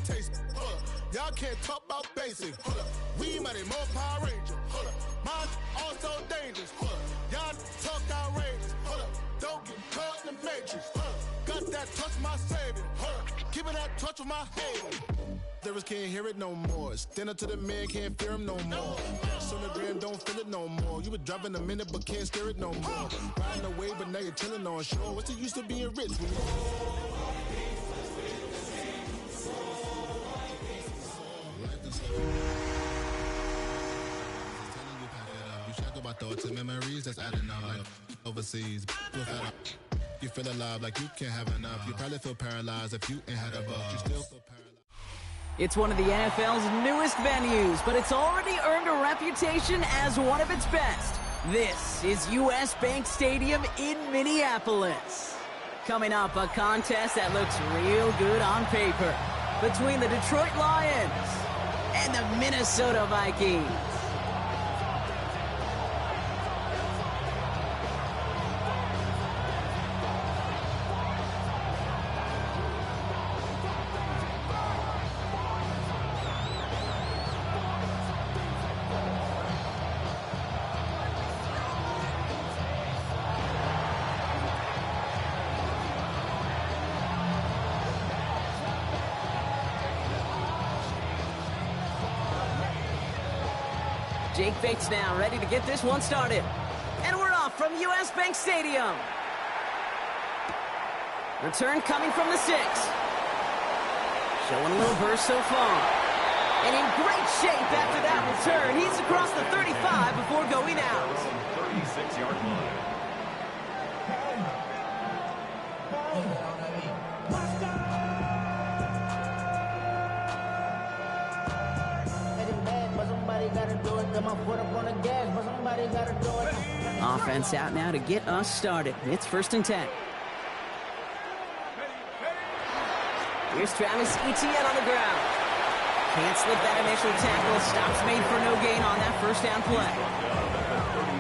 taste. Y'all can't talk about basic. We money more Power Ranger. Mine also dangerous. Y'all talk outrageous. Don't get caught in the matrix. Got that touch my savior. Giving that touch with my hater. Lyrics can't hear it no more. Stand up to the man, can't fear him no more. Sonogram don't feel it no more. You were driving a minute but can't steer it no more. Riding away but now you're chilling on shore. What's the use of being rich when you check about thoughts and memories that's adding up. Overseas, you feel alive like you can't have enough. You probably feel paralyzed if you ain't had a buck. You still feel paralyzed. It's one of the NFL's newest venues, but it's already earned a reputation as one of its best. This is US Bank Stadium in Minneapolis. Coming up, a contest that looks real good on paper between the Detroit Lions and the Minnesota Vikings. Jake Bates now, ready to get this one started. And we're off from US Bank Stadium. Return coming from the 6. Showing a little burst so far. And in great shape after that return. He's across the 35 before going out. 36-yard line. Offense out now to get us started. It's 1st and 10. Here's Travis Etienne on the ground. Can't slip that initial tackle. Stops made for no gain on that first down play.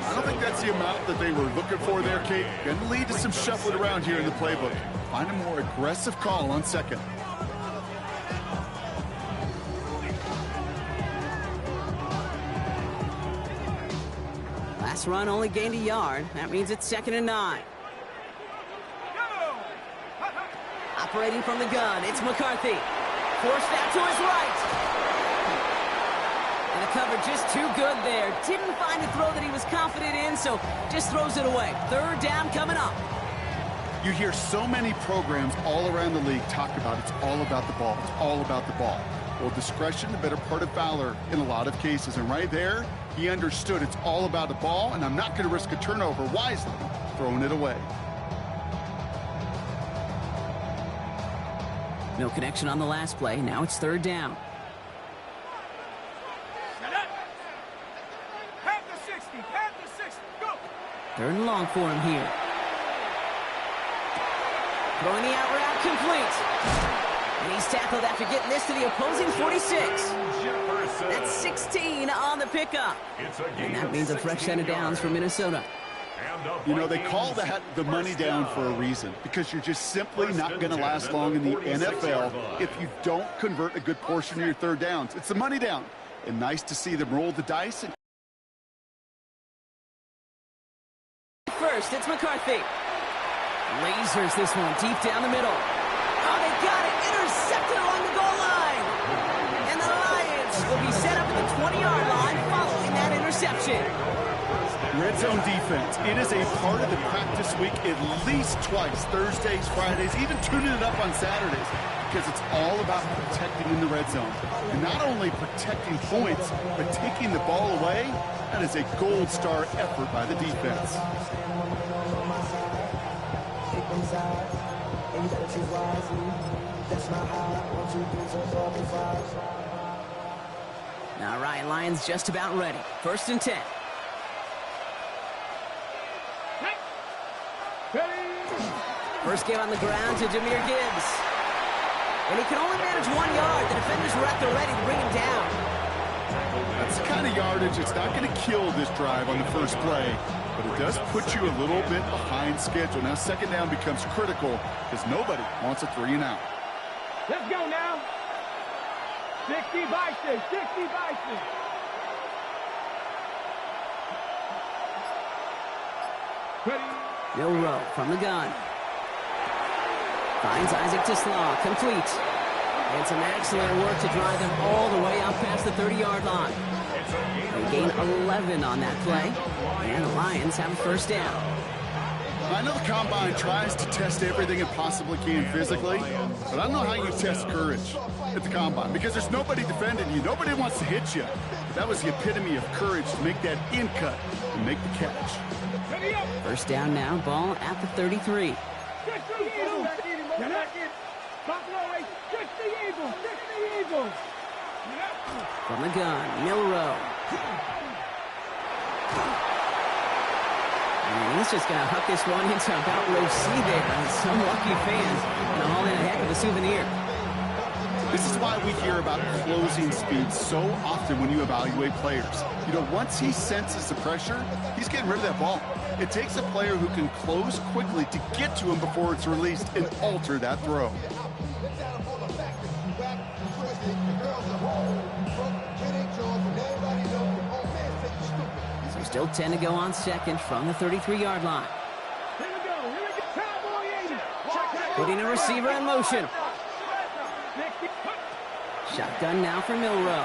I don't think that's the amount that they were looking for there, Kate. Going to lead to some shuffling around here in the playbook. Find a more aggressive call on 2nd. Last run only gained a yard. That means it's 2nd and 9. Operating from the gun, it's McCarthy. Forced out to his right. And the cover just too good there. Didn't find a throw that he was confident in, so just throws it away. 3rd down coming up. You hear so many programs all around the league talk about it's all about the ball. It's all about the ball. Well, discretion, the better part of valor in a lot of cases. And right there, he understood it's all about the ball, and I'm not going to risk a turnover wisely, throwing it away. No connection on the last play. Now it's 3rd down. Pat the 60, pat the 60, go! 3rd and long for him here. Throwing the out route complete. And he's tackled after getting this to the opposing 46. That's 16 on the pickup. And that means a fresh set of downs for Minnesota. You know, they call that the money down for a reason, because you're just simply not going to last long in the NFL if you don't convert a good portion of your 3rd downs. It's the money down. And nice to see them roll the dice. First, it's McCarthy. Lasers this one deep down the middle. Oh, they got it. Intercepted along the goal line. And the Lions will be set up at the 20-yard line following that interception. Red zone defense. It is a part of the practice week at least twice. Thursdays, Fridays, even tuning it up on Saturdays. Because it's all about protecting in the red zone. And not only protecting points, but taking the ball away. That is a gold star effort by the defense. All right, Lions just about ready. 1st and 10. First game on the ground to Jahmyr Gibbs. And he can only manage 1 yard. The defenders were at the ready to bring him down. That's the kind of yardage that's not going to kill this drive on the first play, but it does put you a little bit behind schedule. Now 2nd down becomes critical because nobody wants a 3 and out. Let's go now. 60 by 6. 60 by 6. Ready. Milrow from the gun. Finds Isaac to Slaw. Complete. And some excellent work to drive them all the way up past the 30-yard line. They gain 11 on that play. And the Lions have a first down. I know the Combine tries to test everything it possibly can physically, but I don't know how you test courage at the Combine because there's nobody defending you. Nobody wants to hit you. But that was the epitome of courage to make that in cut and make the catch. First down now, ball at the 33. From the gun, Milrow. And he's just going to huck this one into about row C there. And some lucky fans going to haul in a heck of a souvenir. This is why we hear about closing speed so often when you evaluate players. You know, once he senses the pressure, he's getting rid of that ball. It takes a player who can close quickly to get to him before it's released and alter that throw. So still 10 to go on second from the 33-yard line. Putting a receiver in motion. Shotgun now for Milrow.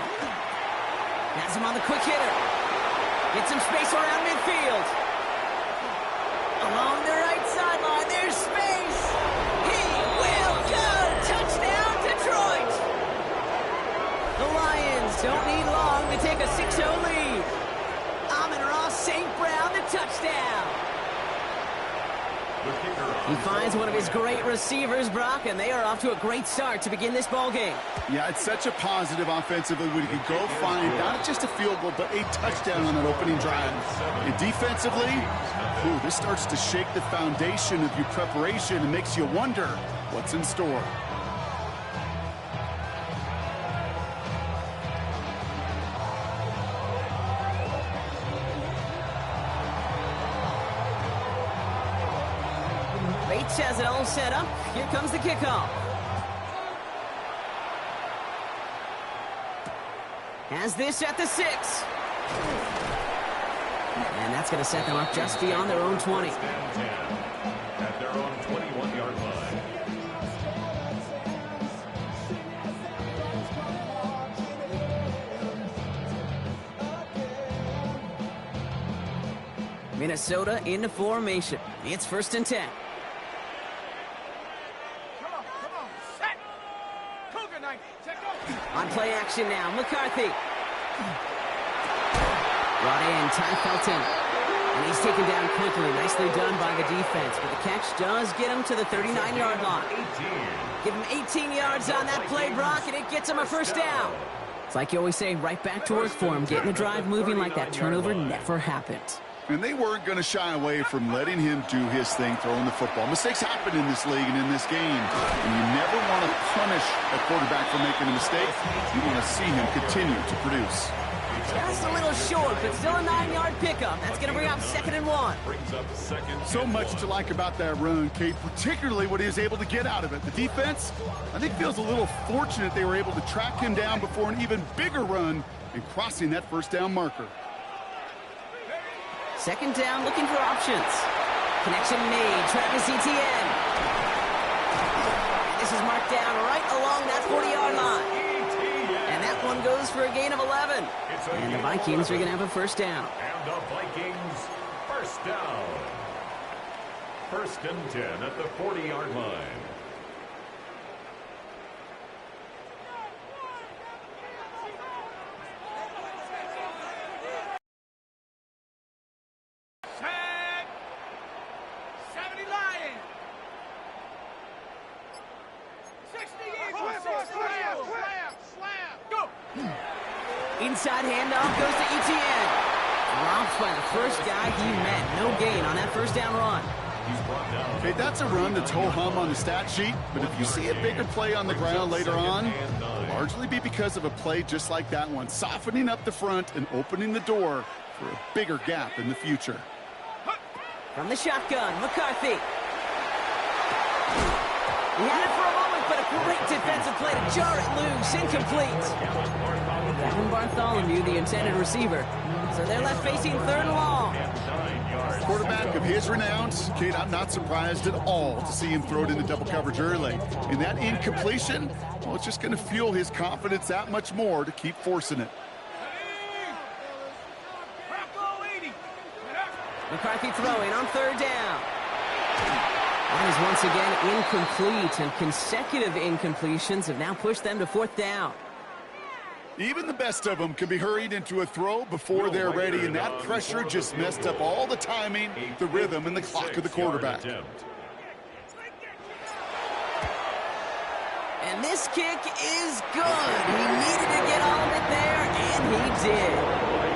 Has him on the quick hitter. Gets some space around midfield. Along the right sideline, there's space. He will go. Touchdown, Detroit. The Lions don't need long to take a 6-0 lead. Amon-Ra St. Brown, the touchdown. He finds one of his great receivers, Brock, and they are off to a great start to begin this ball game. Yeah, it's such a positive offensively when you can go find not just a field goal, but a touchdown on that opening drive. And defensively, ooh, this starts to shake the foundation of your preparation and makes you wonder what's in store. Bates has it all set up. Here comes the kickoff. Has this at the 6. And that's going to set them up just beyond their own 20. At their own 21-yard line. Minnesota into formation. It's 1st and 10. On play action now, McCarthy. Brought in, Ty Felton. And he's taken down quickly. Nicely done by the defense. But the catch does get him to the 39-yard line. Give him 18 yards on that play, Brock, and it gets him a first down. It's like you always say, right back to work for him. Getting the drive moving like that turnover never happened. And they weren't going to shy away from letting him do his thing, throwing the football. Mistakes happen in this league and in this game. And you never want to punish a quarterback for making a mistake. You want to see him continue to produce. Just a little short, but still a 9-yard pickup. That's going to bring up 2nd and 1. So much to like about that run, Kate, particularly what he was able to get out of it. The defense, I think, feels a little fortunate they were able to track him down before an even bigger run and crossing that first down marker. 2nd down, looking for options. Connection made. Travis Etienne. This is marked down right along that 40-yard line. And that one goes for a gain of 11. And the Vikings are going to have a first down. And the Vikings, first down. 1st and 10 at the 40-yard line. Inside handoff goes to Etienne. Dropped by the first guy he met. No gain on that first down run. Okay, that's a run that's ho-hum on the stat sheet, but if you see a bigger play on the ground later on, it'll largely be because of a play just like that one, softening up the front and opening the door for a bigger gap in the future. From the shotgun, McCarthy. He had it for a moment, but a Great defensive play to jar it loose. Incomplete. Gavin Bartholomew, the intended receiver. So they're left facing 3rd and long. Quarterback of his renounce, Kate, I'm not surprised at all to see him throw it into double coverage early. And that incompletion, well, it's just going to fuel his confidence that much more to keep forcing it. McCarthy throwing on 3rd down. That is once again incomplete, and consecutive incompletions have now pushed them to 4th down. Even the best of them can be hurried into a throw before they're ready, and that pressure just messed up all the timing, the rhythm, and the clock of the quarterback. And this kick is good. He needed to get all of it there, and he did.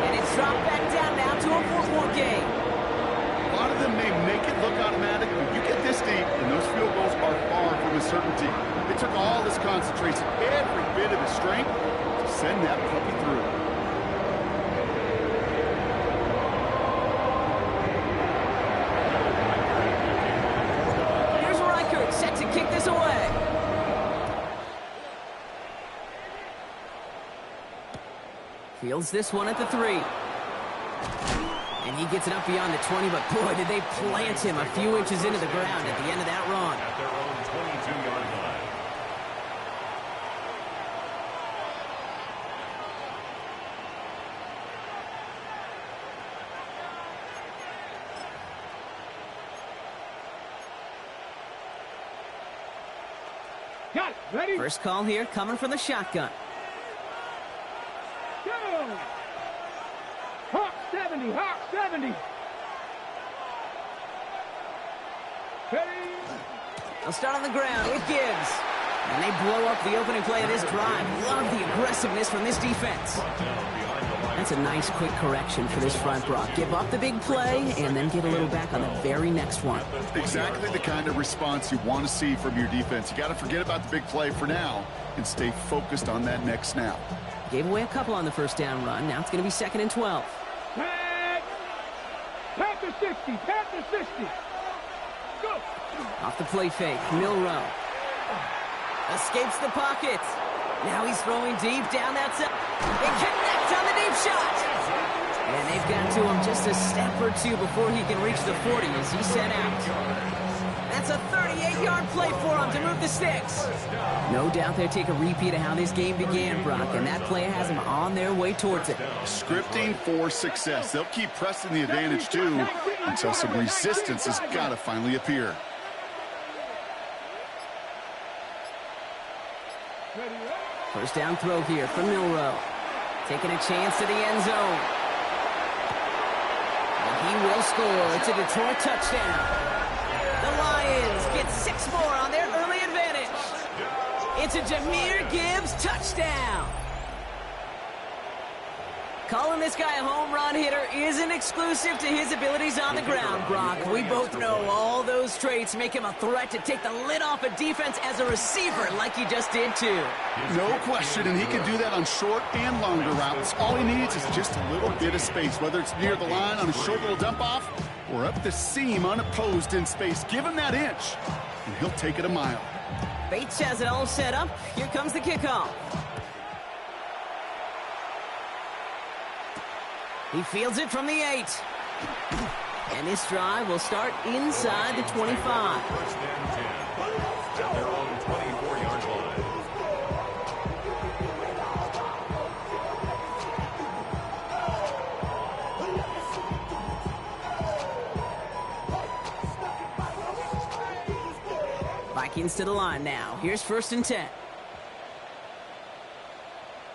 And it's dropped back down now to a 4-point game. A lot of them may make it look automatic, but you get this deep, and those field goals are far from a certainty. It took all his concentration, every bit of his strength, to send that puppy through. Here's Reichert, set to kick this away. Fields this one at the 3. And he gets it up beyond the 20, but boy, did they plant him a few inches into the ground at the end of that run. At their own 22-yard line. Got it. Ready? First call here coming from the shotgun. Go! Hawk 70, Hawk 70. Ready? They'll start on the ground with Gibbs. And they blow up the opening play of this drive. Love the aggressiveness from this defense. That's a nice quick correction for this front, Brock. Give up the big play and then get a little back on the very next one. Exactly the kind of response you want to see from your defense. You got to forget about the big play for now and stay focused on that next snap. Gave away a couple on the first down run. Now it's going to be 2nd and 12. Panther 60, Panther 60. Go! Off the play fake, Milroe. Escapes the pocket. Now he's throwing deep down that side. It connects on the deep shot. And they've got to him just a step or two before he can reach the 40 as he set out. That's a 38-yard play for him to move the sticks. No doubt they'll take a repeat of how this game began, Brock, and that play has them on their way towards it. Scripting for success. They'll keep pressing the advantage, too, until some resistance has got to finally appear. First down throw here from Milroe. Taking a chance to the end zone. And he will score. It's a Detroit touchdown. The Lions get 6 more on their early advantage. It's a Jahmyr Gibbs touchdown. Calling this guy a home run hitter isn't exclusive to his abilities on the ground, Brock. We both know all those traits make him a threat to take the lid off a defense as a receiver like he just did too. No question, and he can do that on short and longer routes. All he needs is just a little bit of space, whether it's near the line on a short little dump-off or up the seam unopposed in space. Give him that inch, and he'll take it a mile. Bates has it all set up. Here comes the kickoff. He fields it from the 8. And this drive will start inside the 25. First and 10. At their own 24-yard line. Vikings to the line now. Here's 1st and 10.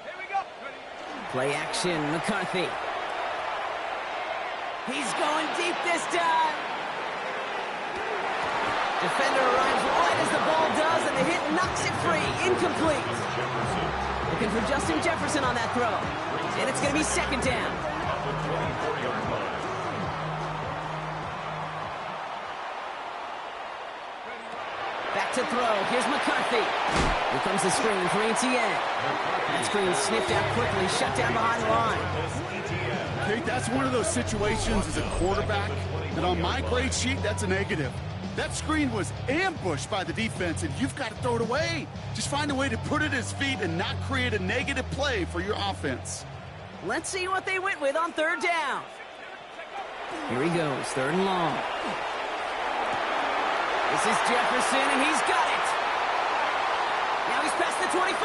Here we go. Play action, McCarthy. He's going deep this time. Defender arrives right as the ball does, and the hit knocks it free. Incomplete. Looking for Justin Jefferson on that throw. And it's going to be 2nd down. At the 24-yard line. Back to throw. Here's McCarthy. Here comes the screen for Etienne. That screen sniffed out quickly, shut down behind the line. Kate, that's one of those situations as a quarterback that on my grade sheet, that's a negative. That screen was ambushed by the defense, and you've got to throw it away. Just find a way to put it at his feet and not create a negative play for your offense. Let's see what they went with on third down. Here he goes, third and long. This is Jefferson, and he's got it. Now he's past the 25.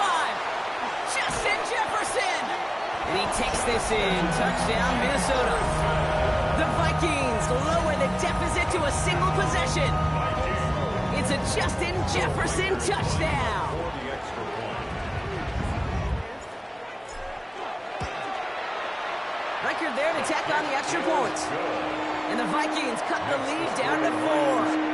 Justin Jefferson! And he takes this in. Touchdown, Minnesota. The Vikings lower the deficit to a single possession. It's a Justin Jefferson touchdown. Record there to tack on the extra points. And the Vikings cut the lead down to 4.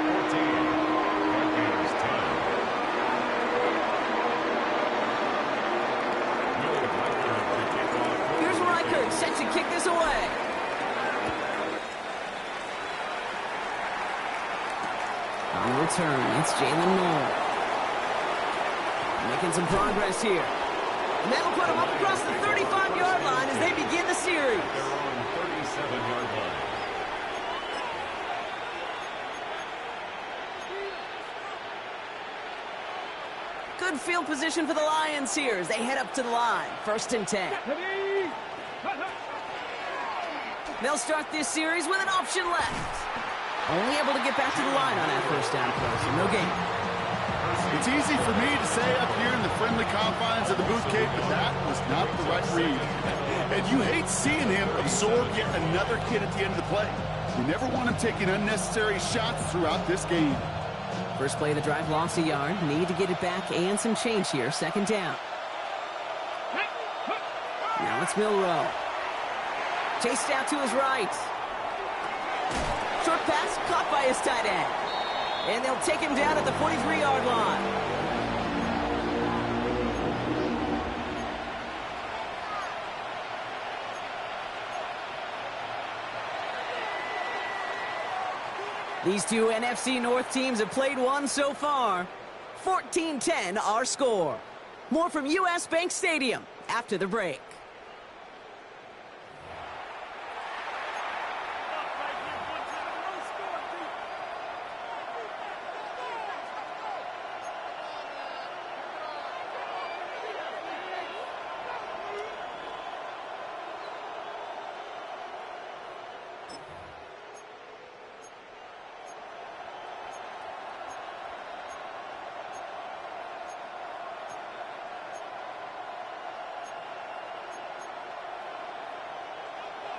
Set to kick this away. On the return, it's Jalen Noel. Making some progress here. And that'll put him up across the 35-yard line as they begin the series. They're on the 37-yard line. Good field position for the Lions here as they head up to the line. 1st and 10. They'll start this series with an option left. Only able to get back to the line on that first down play, so no gain. It's easy for me to say up here in the friendly confines of the booth cave, but that was not the right read. And you hate seeing him absorb yet another hit at the end of the play. You never want him taking unnecessary shots throughout this game. First play of the drive, lost a yard. Need to get it back and some change here. 2nd down. Now it's Milroe. Chased out to his right. Short pass caught by his tight end. And they'll take him down at the 43-yard line. These two NFC North teams have played one so far. 14-10 our score. More from US Bank Stadium after the break.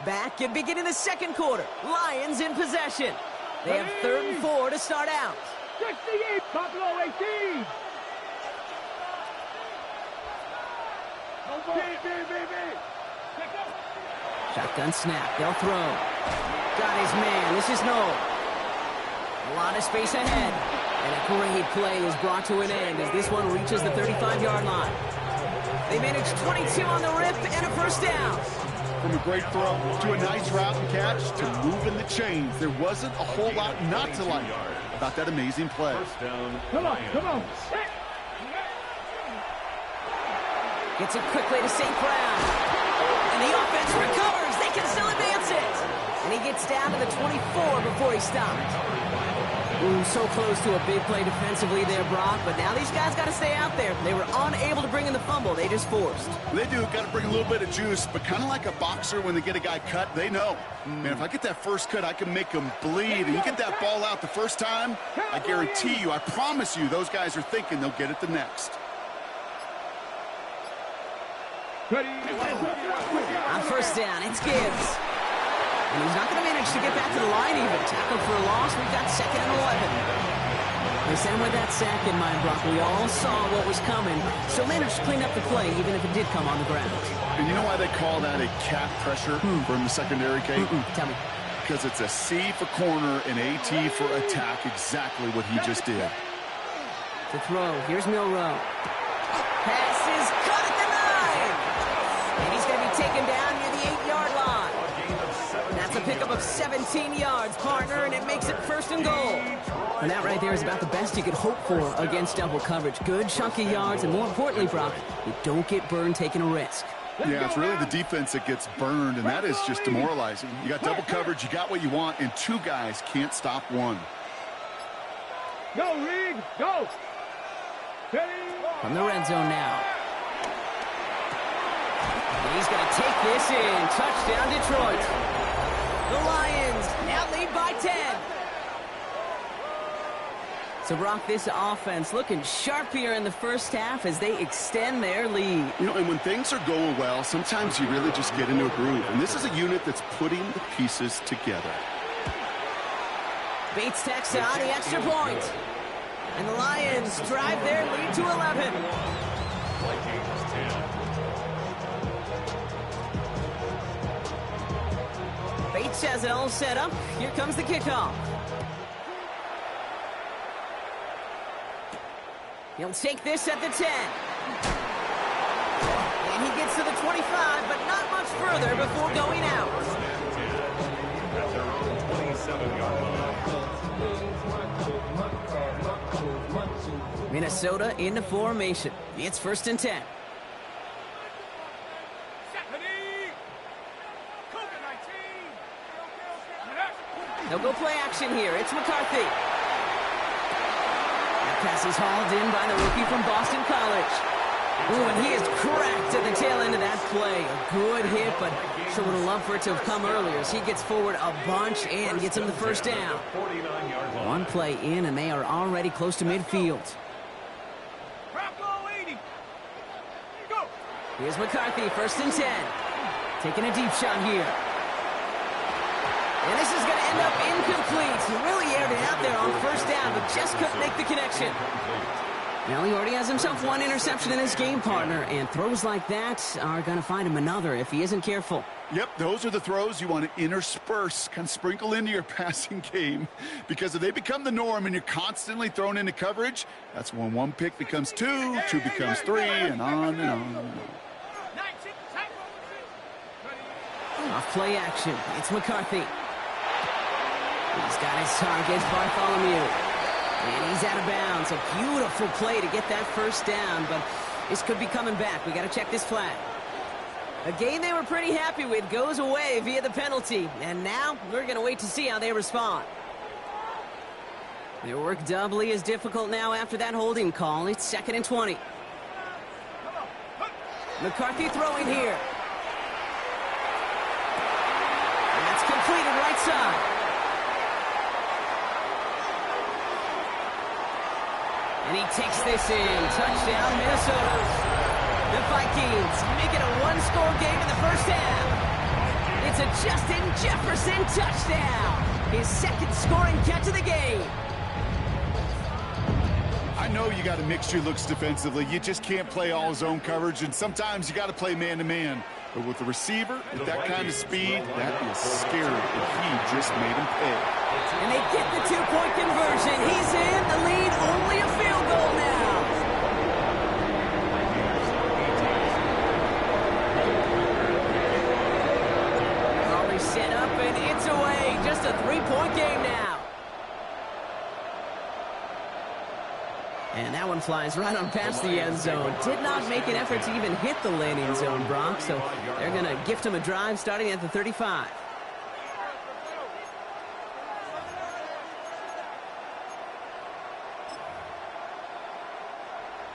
Back and beginning the second quarter. Lions in possession. They have 3rd and 4 to start out. 68, Buffalo 18. Shotgun snap. They'll throw. Got his man. This is Noel. A lot of space ahead. And a great play is brought to an end as this one reaches the 35-yard line. They managed 22 on the rip and a first down. From a great throw to a nice route and catch to moving the chains, there wasn't a whole lot not to like about that amazing play. First down. Come on. Gets it quickly to St. Brown. And the offense recovers. They can still advance it. And he gets down to the 24 before he stopped. Ooh, so close to a big play defensively there, Brock. But now these guys got to stay out there. They were unable to bring in the fumble. They just forced. They do. Got to bring a little bit of juice. But kind of like a boxer when they get a guy cut, they know. Man, if I get that first cut, I can make him bleed. And you get that ball out the first time, I guarantee you, I promise you, those guys are thinking they'll get it the next. On first down, it's Gibbs. And he's not going to manage to get back to the line even. Tackled for a loss. We've got 2nd and 11. They sent him with that sack in mind, Brock. We all saw what was coming. Still managed to clean up the play, even if it did come on the ground. And you know why they call that a cat pressure from the secondary, Kate? Tell me. Because it's a C for corner and AT for attack, exactly what he just did. To throw, here's Milroe. Pass is cut at the 9. And he's going to be taken down near the 8-yard line. That's a pickup of 17 yards, partner, and it makes it 1st and goal. And that right there is about the best you could hope for against double coverage. Good chunky yards, and more importantly, Brock, you don't get burned taking a risk. Yeah, it's really the defense that gets burned, and that is just demoralizing. You got double coverage, you got what you want, and 2 guys can't stop one. Go, Reed. Go. Ready. From the red zone now. And he's going to take this in. Touchdown, Detroit. The Lions now lead by 10. So, Brock, this offense looking sharp here in the first half as they extend their lead. You know, and when things are going well, sometimes you really just get into a groove. And this is a unit that's putting the pieces together. Bates takes out the extra point. And the Lions drive their lead to 11. Bates has it all set up. Here comes the kickoff. He'll take this at the 10. And he gets to the 25, but not much further before going out. At their own 27-yard line. Minnesota into formation. It's 1st and 10. They'll go play action here. It's McCarthy. That pass is hauled in by the rookie from Boston College. Ooh, and he is cracked at the tail end of that play. A good hit, but sure would have loved for it to have come earlier as he gets forward a bunch and gets him the first down. One play in, and they are already close to midfield. Here's McCarthy, 1st and 10. Taking a deep shot here. And this is going to end up incomplete. He really aired it out there on 1st down, but just couldn't make the connection. Well, he already has himself one interception in his game, partner, and throws like that are going to find him another if he isn't careful. Yep, those are the throws you want to intersperse, kind of sprinkle into your passing game, because if they become the norm and you're constantly thrown into coverage, that's when one pick becomes two, two becomes three, and on and on and on. Off play action. It's McCarthy. He's got his target, Bartholomew. And he's out of bounds. A beautiful play to get that first down, but this could be coming back. We got to check this flag. A game they were pretty happy with goes away via the penalty, and now we're going to wait to see how they respond. Their work doubly is difficult now after that holding call. It's 2nd and 20. McCarthy throwing here. That's completed right side. And he takes this in. Touchdown, Minnesota. The Vikings make it a one-score game in the first half. It's a Justin Jefferson touchdown. His 2nd scoring catch of the game. I know you got to mix your looks defensively. You just can't play all zone coverage, and sometimes you got to play man-to-man. But with the receiver, with that kind of speed, that is scary, and he just made him pay. And they get the 2-point conversion. He's in the lead, only a field goal now. Already set up, and it's away. Just a 3-point game now. And that one flies right on past the end zone. Did not make an effort to even hit the landing zone, Brock, so they're going to gift him a drive starting at the 35.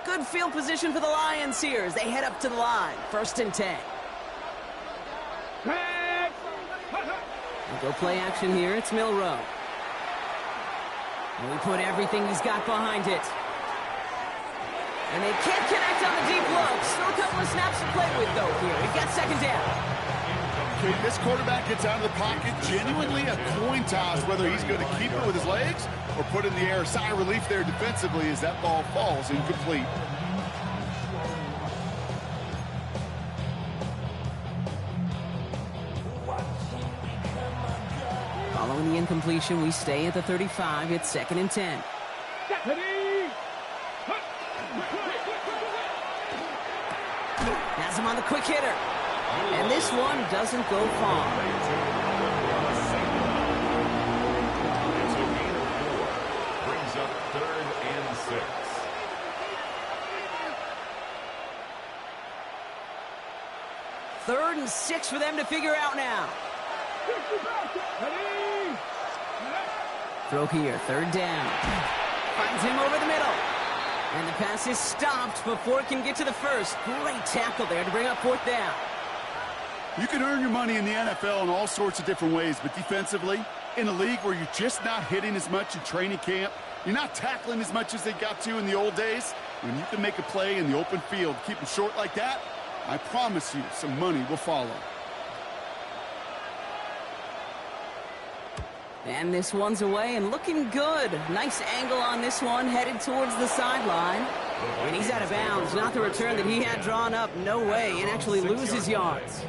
Good field position for the Lions here as they head up to the line. 1st and 10. We'll go play action here. It's Milrow. And we put everything he's got behind it. And they can't connect on the deep look. Still a couple of snaps to play with, though, here. We've got 2nd down. Okay, this quarterback gets out of the pocket, genuinely a coin toss, whether he's going to keep it with his legs or put it in the air. Sigh of relief there defensively as that ball falls incomplete. Following the incompletion, we stay at the 35. It's 2nd and 10. Has him on the quick hitter. And this one doesn't go far. It's a gain of 4. Brings up 3rd and 6. Third and 6 for them to figure out now. Throw here, 3rd down. Finds him over the middle. And the pass is stopped before it can get to the first. Great tackle there to bring up fourth down. You can earn your money in the NFL in all sorts of different ways, but defensively, in a league where you're just not hitting as much in training camp, you're not tackling as much as they got to in the old days, when you can make a play in the open field, keep it short like that, I promise you some money will follow. And this one's away and looking good. Nice angle on this one, headed towards the sideline. And he's out of bounds. Not the return that he had drawn up. No way. And actually loses yards.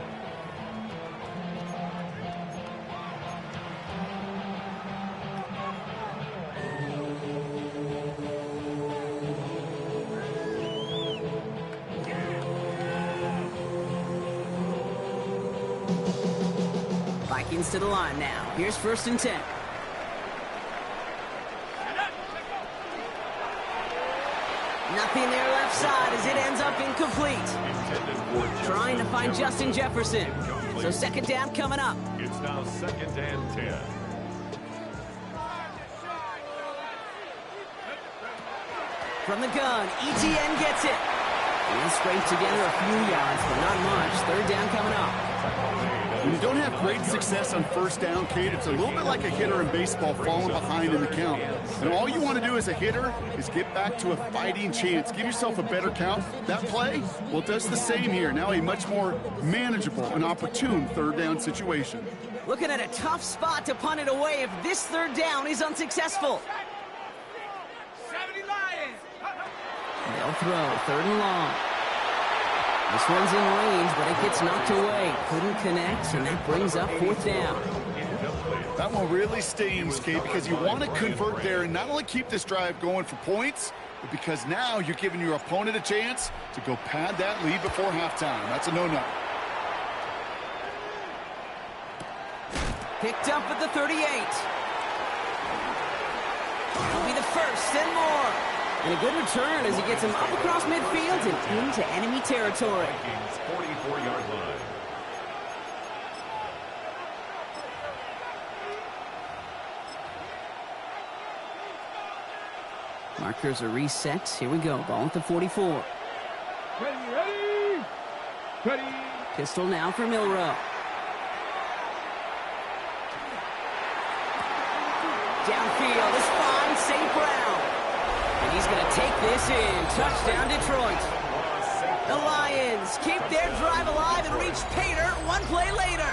Vikings to the line now. Here's 1st and 10. Nothing there left side as it ends up incomplete. Trying to find Justin Jefferson. So 2nd down coming up. It's now 2nd and 10. From the gun, ETN gets it. And he scraped together a few yards, but not much. 3rd down coming up. When you don't have great success on 1st down, Kate, it's a little bit like a hitter in baseball falling behind in the count. And all you want to do as a hitter is get back to a fighting chance. Give yourself a better count. That play, well, it does the same here. Now a much more manageable and opportune 3rd down situation. Looking at a tough spot to punt it away if this 3rd down is unsuccessful. They'll throw 3rd and long. This one's in range, but it gets knocked away. Couldn't connect, and that brings up 4th down. That one really stings, Kate, because you want to convert there and not only keep this drive going for points, but because now you're giving your opponent a chance to go pad that lead before halftime. That's a no-no. Picked up at the 38. It'll be the 1st and more. And a good return as he gets him up across midfield and into enemy territory. 44-yard line. Markers are reset. Here we go. Ball at the 44. Ready. Pistol now for Milrow. Downfield is fine. St. Brown. And he's going to take this in. Touchdown, Detroit. The Lions keep their drive alive and reach Pater one play later.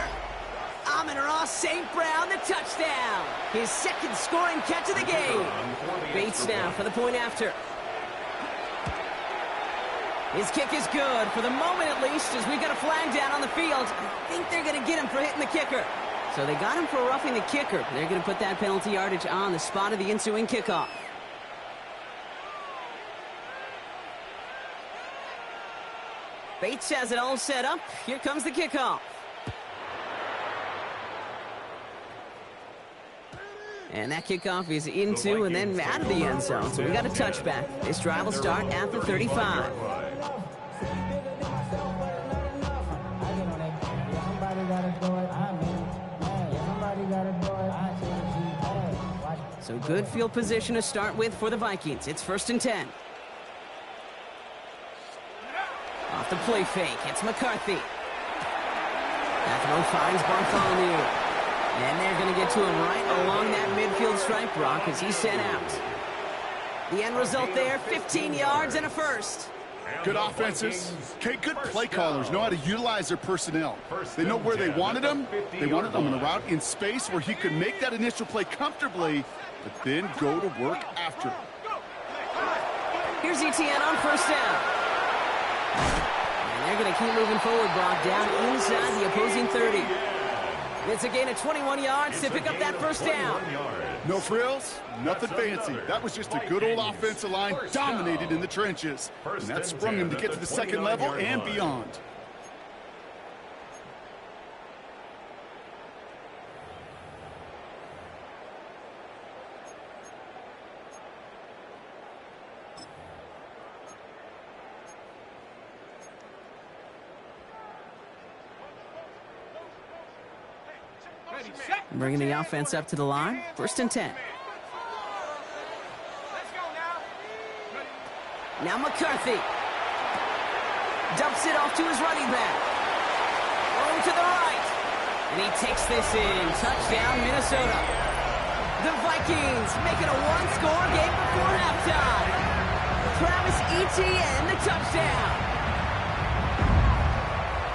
Amon-Ra St. Brown, the touchdown. His 2nd scoring catch of the game. Bates now for the point after. His kick is good, for the moment at least, as we've got a flag down on the field. I think they're going to get him for hitting the kicker. So they got him for roughing the kicker. They're going to put that penalty yardage on the spot of the ensuing kickoff. Bates has it all set up. Here comes the kickoff. And that kickoff is into and then out of the end zone. So we got a touchback. This drive will start at the 35. So good field position to start with for the Vikings. It's 1st and 10. Off the play fake, it's McCarthy. That throw finds Bartholomew. And they're going to get to him right along that midfield stripe, Brock, as he's sent out. The end result there, 15 yards and a 1st. Good offenses. Okay, good play callers know how to utilize their personnel. They know where they wanted him. They wanted him in a route in space where he could make that initial play comfortably, but then go to work after. Here's ETN on 1st down. And they're going to keep moving forward, Brock, down inside the opposing 30. It's a gain of 21 yards to pick up that 1st down. No frills, nothing fancy. That was just a good old offensive line dominated in the trenches. And that sprung him to get to the 2nd level and beyond. Bringing the offense up to the line. 1st and 10. Now McCarthy. Dumps it off to his running back. Over to the right. And he takes this in. Touchdown, Minnesota. The Vikings make it a one-score game before halftime. Travis Etienne, the touchdown.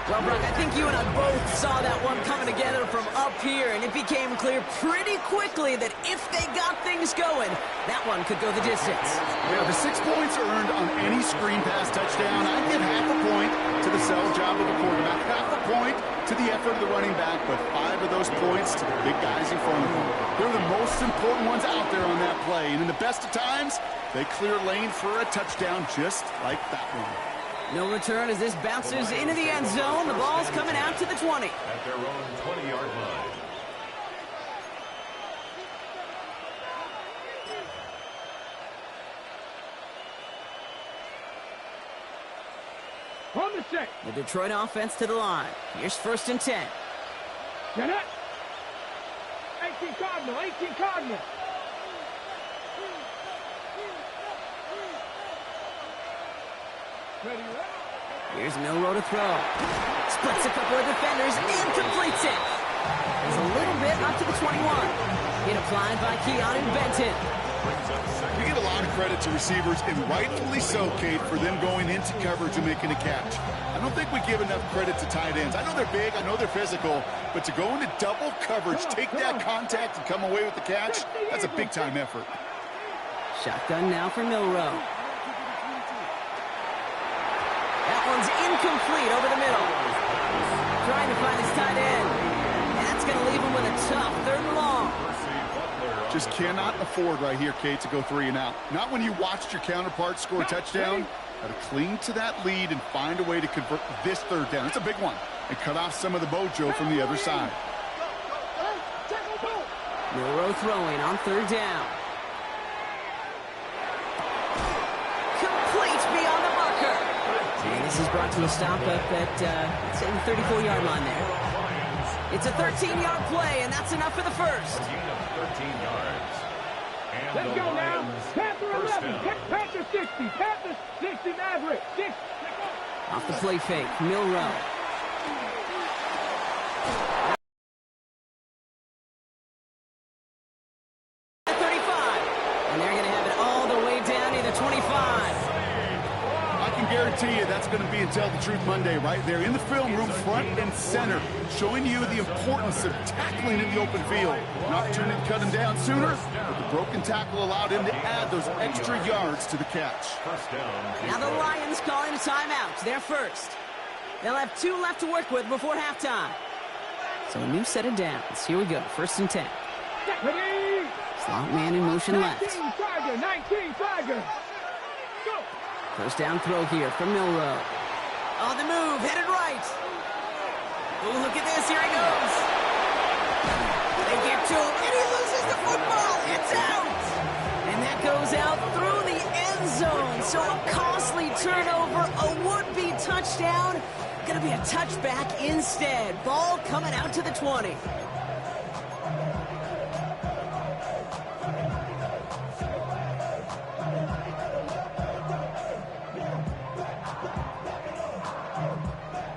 Well, Brock, I think you and I both saw that one coming together from up here, and it became clear pretty quickly that if they got things going, that one could go the distance. Yeah, the 6 points earned on any screen pass touchdown. I'd give half a point to the sell job of the quarterback, half a point to the effort of the running back, but 5 of those points to the big guys in front of them. They're the most important ones out there on that play, and in the best of times, they clear lane for a touchdown just like that one. No return as this bounces into the end zone. The ball's coming out to the 20. At their own 20-yard line. On the set. The Detroit offense to the line. Here's 1st and 10. Get it. 18 Cardinal, 18 Cardinal. Here's Milroe to throw. Splits a couple of defenders and completes it. There's a little bit up to the 21. Hit applied by Keanu Benton. We give a lot of credit to receivers, and rightfully so, Kate, for them going into coverage and making a catch. I don't think we give enough credit to tight ends. I know they're big, I know they're physical, but to go into double coverage, take that contact, and come away with the catch, that's a big-time effort. Shotgun now for Milroe. That one's incomplete over the middle. Trying to find his tight end. That's going to leave him with a tough 3rd and long. Just cannot afford right here, Kate, to go 3 and out. Not when you watched your counterpart score a touchdown. Got to cling to that lead and find a way to convert this 3rd down. It's a big one. And cut off some of the mojo from the other side. Milroe throwing on 3rd down. Complete beyond the marker. And this is brought to a stop up at, say, the 34-yard line there. It's a 13-yard play, and that's enough for the 1st. 13 yards. And Let's go now. Panther 11. Panther 60. Panther 60. Maverick. 6. Off the play fake. Milroe. At 35. And they're going to have it all the way down to the 25. I can guarantee you that's going to be Tell the Truth Monday right there in the film room, front and center, showing you the importance of tackling in the open field. An opportunity to cut him down sooner, but the broken tackle allowed him to add those extra yards to the catch. Now the Lions calling a timeout. They're first. They'll have 2 left to work with before halftime. So a new set of downs. Here we go. 1st and 10. Ready. Slot man in motion 19 left. Tiger. 19 Tiger. Go. 1st down throw here from Milroe. On the move, headed right. Oh, look at this. Here he goes. They get to him, and he loses the football. It's out. And that goes out through the end zone. So a costly turnover, a would-be touchdown. Going to be a touchback instead. Ball coming out to the 20.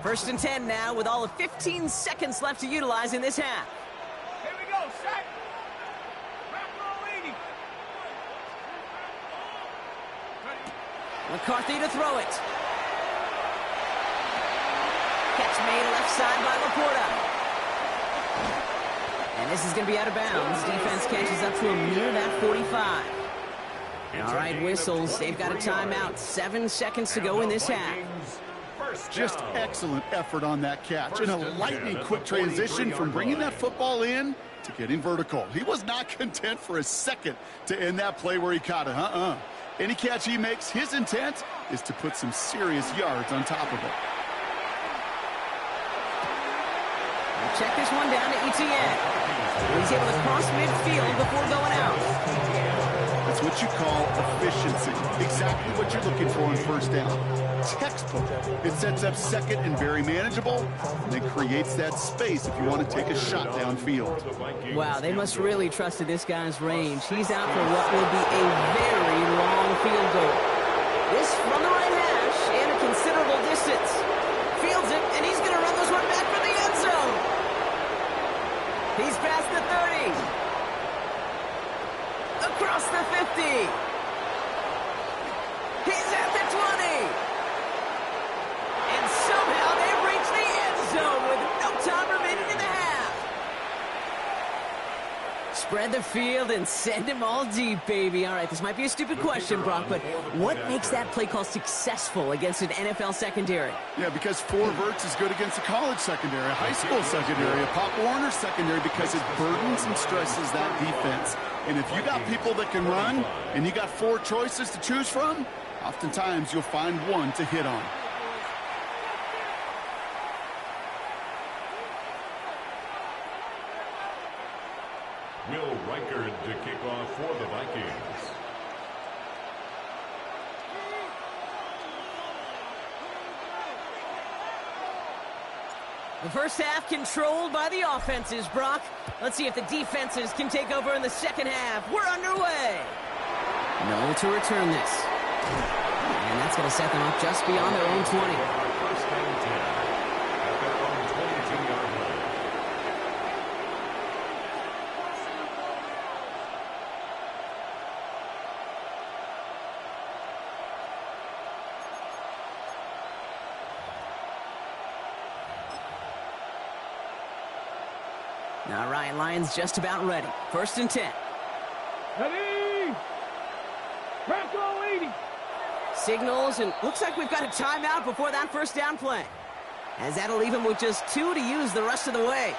First and 10 now with all of 15 seconds left to utilize in this half. Here we go. Set. Back row 80. McCarthy to throw it. Catch made left side by Laporta. And this is going to be out of bounds. Defense catches up to him near that 45. All right, whistles. They've got a timeout. 7 seconds to go in this half. Just excellent effort on that catch. And a lightning-quick transition from bringing that football in to getting vertical. He was not content for a second to end that play where he caught it. Any catch he makes, his intent is to put some serious yards on top of it. Check this one down to Etienne. He's able to cross midfield before going out. That's what you call efficiency. Exactly what you're looking for on 1st down. Textbook. It sets up 2nd and very manageable, and it creates that space if you want to take a shot downfield. Wow, they must really trust in this guy's range. He's out for what will be a very long field goal. This from the right hash and a considerable distance. Fields it, and he's going to run this one back for the end zone. He's past the 30. Across the 50. He's at the 20. And somehow they've reached the end zone with no time remaining in the half. Spread the field and send him all deep, baby. All right, this might be a stupid question, Brock, but what makes that play call successful against an NFL secondary? Yeah, because 4 verts is good against a college secondary, a high school secondary, a Pop Warner secondary, because it burdens and stresses that defense. And if you got people that can run and you got 4 choices to choose from, oftentimes you'll find one to hit on. Will Reichard to kick off for the Vikings. The first half controlled by the offenses, Brock. Let's see if the defenses can take over in the second half. We're underway. No to return this. And that's going to set them up just beyond their own 20. First and 10 at their own 22-yard line. All right, Lions just about ready. First and 10. Ready! Bronco 80. Signals, and looks like we've got a timeout before that first down play. As that'll leave him with just 2 to use the rest of the way.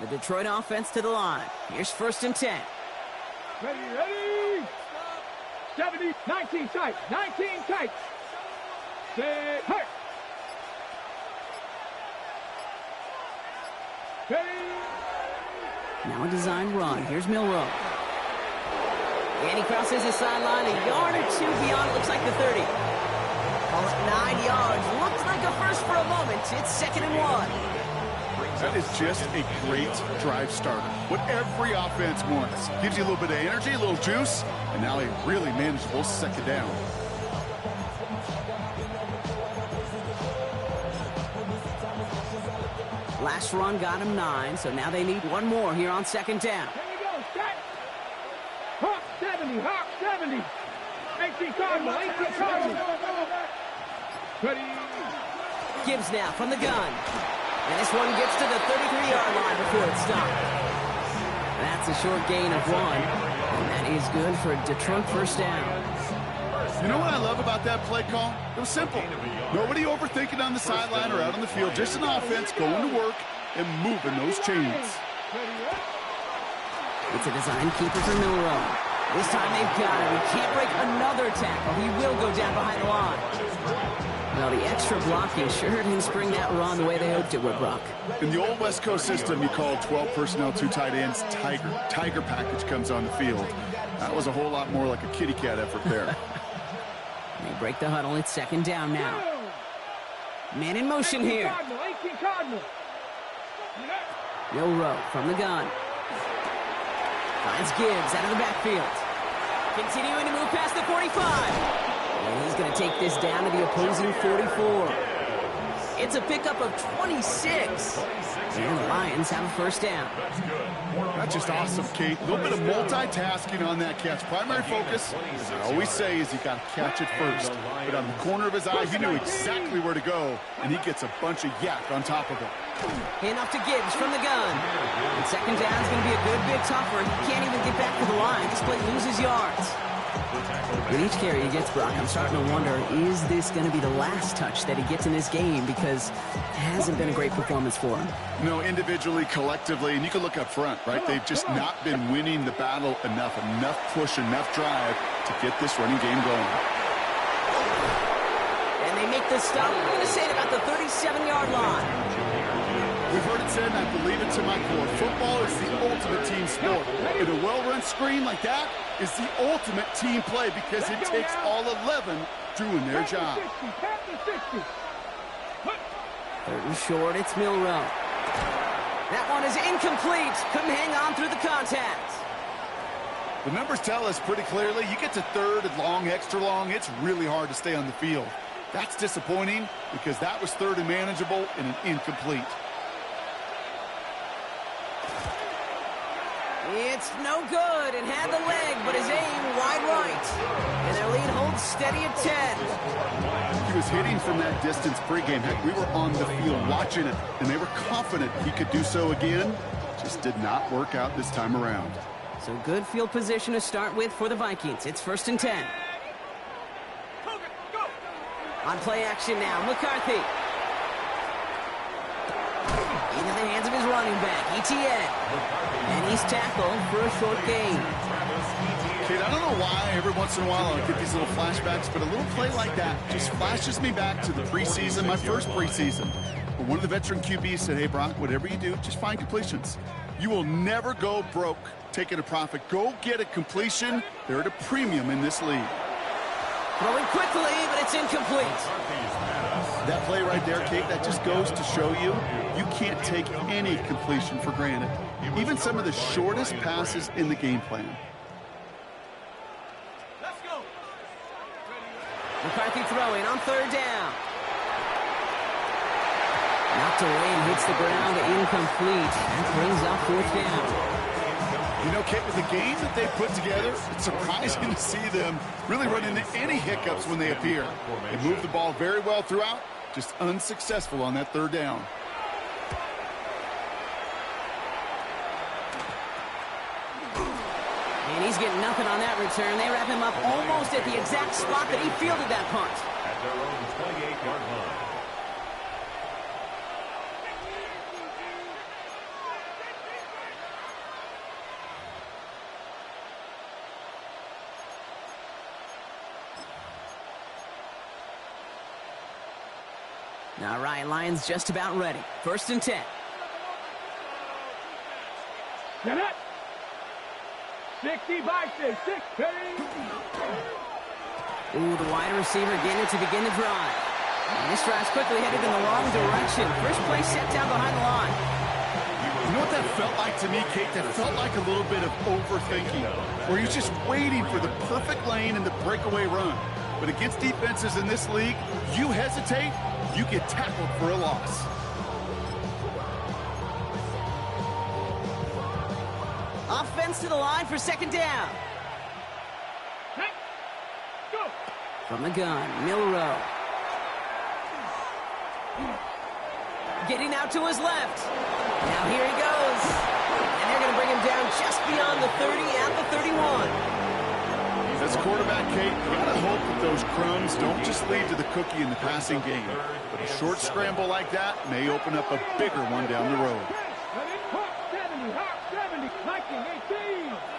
The Detroit offense to the line. Here's first and 10. Ready, ready! 70, 19 tight, 19 tight. Set, hurt. Ready. Now a design run. Here's Milrow. And he crosses the sideline a yard or 2 beyond, looks like the 30. Call it 9 yards. Looks like a first for a moment. It's second and 1. That is just a great drive starter. What every offense wants. Gives you a little bit of energy, a little juice, and now a really manageable second down. Last run got him 9, so now they need one more here on second down. There you go, set. Hawk 70, Hawk 70. 18 Cardinal, 18 Cardinal. Ready. Gibbs now from the gun. And this one gets to the 33-yard line before it's stopped. That's a short gain of 1. And that is good for a Detroit first down. You know what I love about that play call? It was simple. Nobody overthinking on the sideline or out on the field. Just an offense going to work and moving those chains. It's a design keeper for Milrow. This time they've got him. He can't break another tackle. He will go down behind the line. Well, the extra blocking sure didn't spring that run the way they hoped it would, Brock. In the old West Coast system, you called 12 personnel, 2 tight ends, Tiger. Tiger package comes on the field. That was a whole lot more like a kitty cat effort there. They break the huddle. It's second down now. Man in motion here. Milrow from the gun. Finds Gibbs out of the backfield. Continuing to move past the 45. And he's going to take this down to the opposing 44. It's a pickup of 26. And the Lions have a first down. That's just awesome, Kate. A little bit of multitasking on that catch. Primary focus, as I always say, is you got to catch it first. But on the corner of his eye, he knew exactly where to go, and he gets a bunch of yak on top of it. Handoff to Gibbs from the gun. And second down is going to be a good bit tougher. He can't even get back to the line. This play loses yards. With each carry he gets, Brock, I'm starting to wonder, is this going to be the last touch that he gets in this game? Because it hasn't been a great performance for him. No, individually, collectively, and you can look up front, right? They've just not been winning the battle enough push, enough drive to get this running game going. And they make the stop, I'm going to say, at about the 37-yard line. We've heard it said, and I believe it to my core. Football is the ultimate team sport. And a well-run screen like that is the ultimate team play because it takes all 11 doing their job. Third and short, it's Milrow. That one is incomplete. Couldn't hang on through the contact. The numbers tell us pretty clearly, you get to third and long, extra long, it's really hard to stay on the field. That's disappointing because that was third and manageable and an incomplete. It's no good, and had the leg, but his aim wide right. And their lead holds steady at 10. He was hitting from that distance pregame. Heck, we were on the field watching it, and they were confident he could do so again. Just did not work out this time around. So good field position to start with for the Vikings. It's 1st and 10. On play action now, McCarthy. Into the hands of his running back, ETN. And he's tackled for a short gain. Kid, I don't know why every once in a while I'll get these little flashbacks, but a little play like that just flashes me back to the preseason, my first preseason. But one of the veteran QBs said, hey, Brock, whatever you do, just find completions. You will never go broke taking a profit. Go get a completion. They're at a premium in this league. Throwing quickly, but it's incomplete. That play right there, Kate, that just goes to show you, you can't take any completion for granted. Even some of the shortest passes in the game plan. Let's go. McCarthy throwing on 3rd down. Knocked away and hits the ground, incomplete. That brings up 4th down. You know, Kate, with the game that they put together, it's surprising to see them really run into any hiccups when they appear. They move the ball very well throughout, just unsuccessful on that 3rd down. And he's getting nothing on that return. They wrap him up almost at the exact spot that he fielded that punt. At their own 28-yard line. All right, Lions just about ready. 1st and 10. Get it. 65, 6. Ooh, the wide receiver getting it to begin the drive. And this drive's quickly headed in the wrong direction. First play set down behind the line. You know what that felt like to me, Kate? That felt like a little bit of overthinking, where he's just waiting for the perfect lane and the breakaway run. But against defenses in this league, you hesitate, you get tackled for a loss. Offense to the line for 2nd down. Go. From the gun, Milrow. Getting out to his left. Now here he goes. And they're going to bring him down just beyond the 30 at the 31. As quarterback, Kate, you gotta hope that those crumbs don't just lead to the cookie in the passing game. But a short scramble like that may open up a bigger one down the road.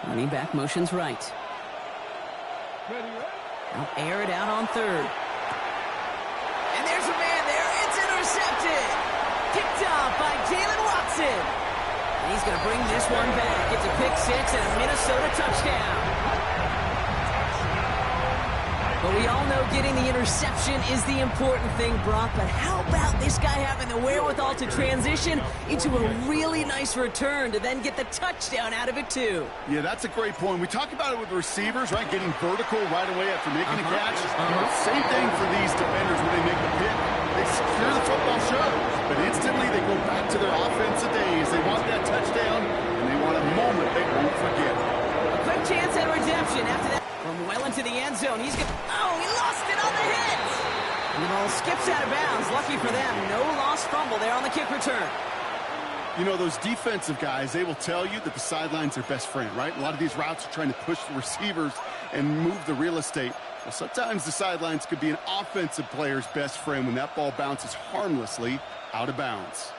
Running back motions right. Now air it out on 3rd. And there's a man there. It's intercepted. Picked off by Jalen Watson. And he's going to bring this one back. It's a pick 6 and a Minnesota touchdown. But we all know getting the interception is the important thing, Brock. But how about this guy having the wherewithal to transition into a really nice return to then get the touchdown out of it, too? Yeah, that's a great point. We talk about it with the receivers, right? Getting vertical right away after making a catch. Same thing for these defenders when they make the pick. They secure the football, sure, but instantly they go back to their offensive days. They want that touchdown, and they want a moment they won't forget. A quick chance at redemption after that. From well into the end zone, he's going to... Oh, he lost it on the hit! And the ball skips out of bounds. Lucky for them, no lost fumble there on the kick return. You know, those defensive guys, they will tell you that the sideline's their best friend, right? A lot of these routes are trying to push the receivers and move the real estate. Well, sometimes the sidelines could be an offensive player's best friend when that ball bounces harmlessly out of bounds.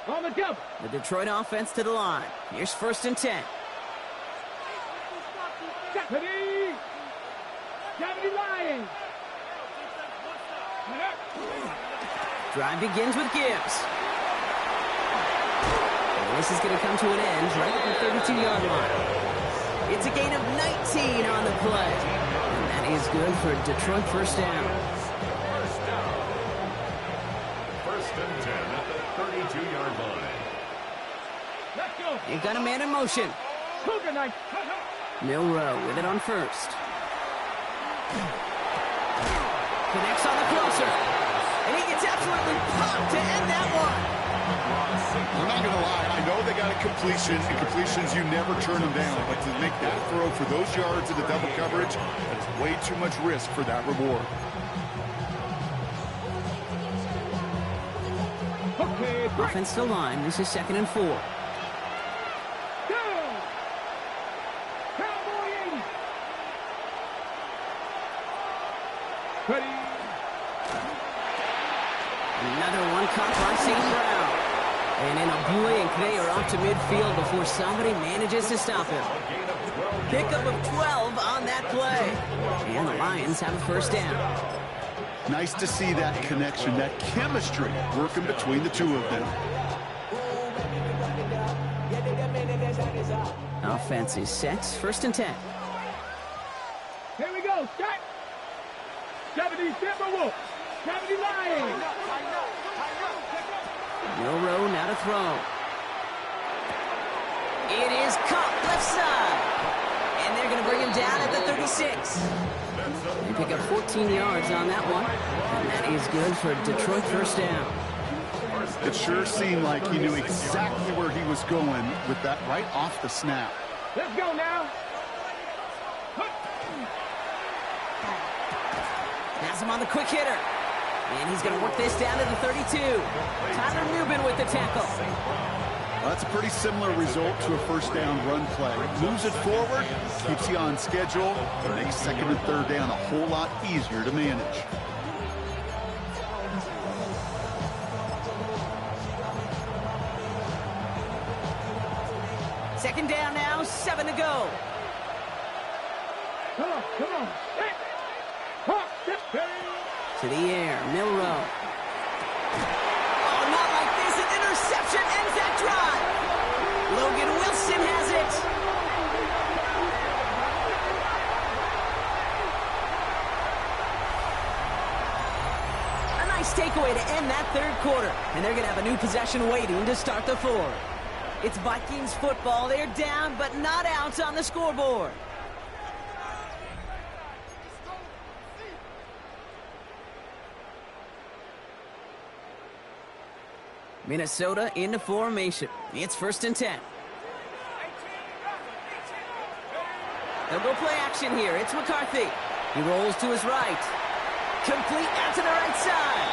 On the jump. The Detroit offense to the line. Here's 1st and 10. Deputy! Deputy Lions! Drive begins with Gibbs. And this is going to come to an end right at the 32-yard line. It's a gain of 19 on the play. And that is good for Detroit first down. First and 10 at the 32-yard line. Let's go. They've got a man in motion. Cougar night. Milrow with it on first. Connects on the crosser. And he gets absolutely popped to end that one. I'm not going to lie. I know they got a completion, and completions, you never turn them down. But to make that throw for those yards in the double coverage, that's way too much risk for that reward. Okay, break. Offensive line. This is 2nd and 4. Go. Cowboy 80. Ready. Another one caught by St. Brown. And in a blink, they are off to midfield before somebody manages to stop him. Pickup of 12 on that play. And the Lions have a first down. Nice to see that connection, that chemistry working between the two of them. Offense is set. 1st and 10. Here we go. Start. 70 Timberwolves. 70 Lions. Milrow now to throw. It is caught left side. And they're going to bring him down at the 36. They pick up 14 yards on that one. And that is good for Detroit first down. It sure seemed like he knew exactly where he was going with that right off the snap. Let's go now. Has him on the quick hitter. And he's going to work this down to the 32. Tyler Newman with the tackle. Well, that's a pretty similar result to a first down run play. Moves it forward, keeps you on schedule, and makes 2nd and 3rd down a whole lot easier to manage. Second down now, 7 to go. Come on, come on. Hey. Hawk, step, hey. To the air, Milrow. Oh, not like this. An interception ends that drive. Logan Wilson has it. A nice takeaway to end that 3rd quarter. And they're going to have a new possession waiting to start the 4th. It's Vikings football. They're down, but not out on the scoreboard. Minnesota into formation. It's 1st and 10. They'll go play action here. It's McCarthy. He rolls to his right. Complete out to the right side.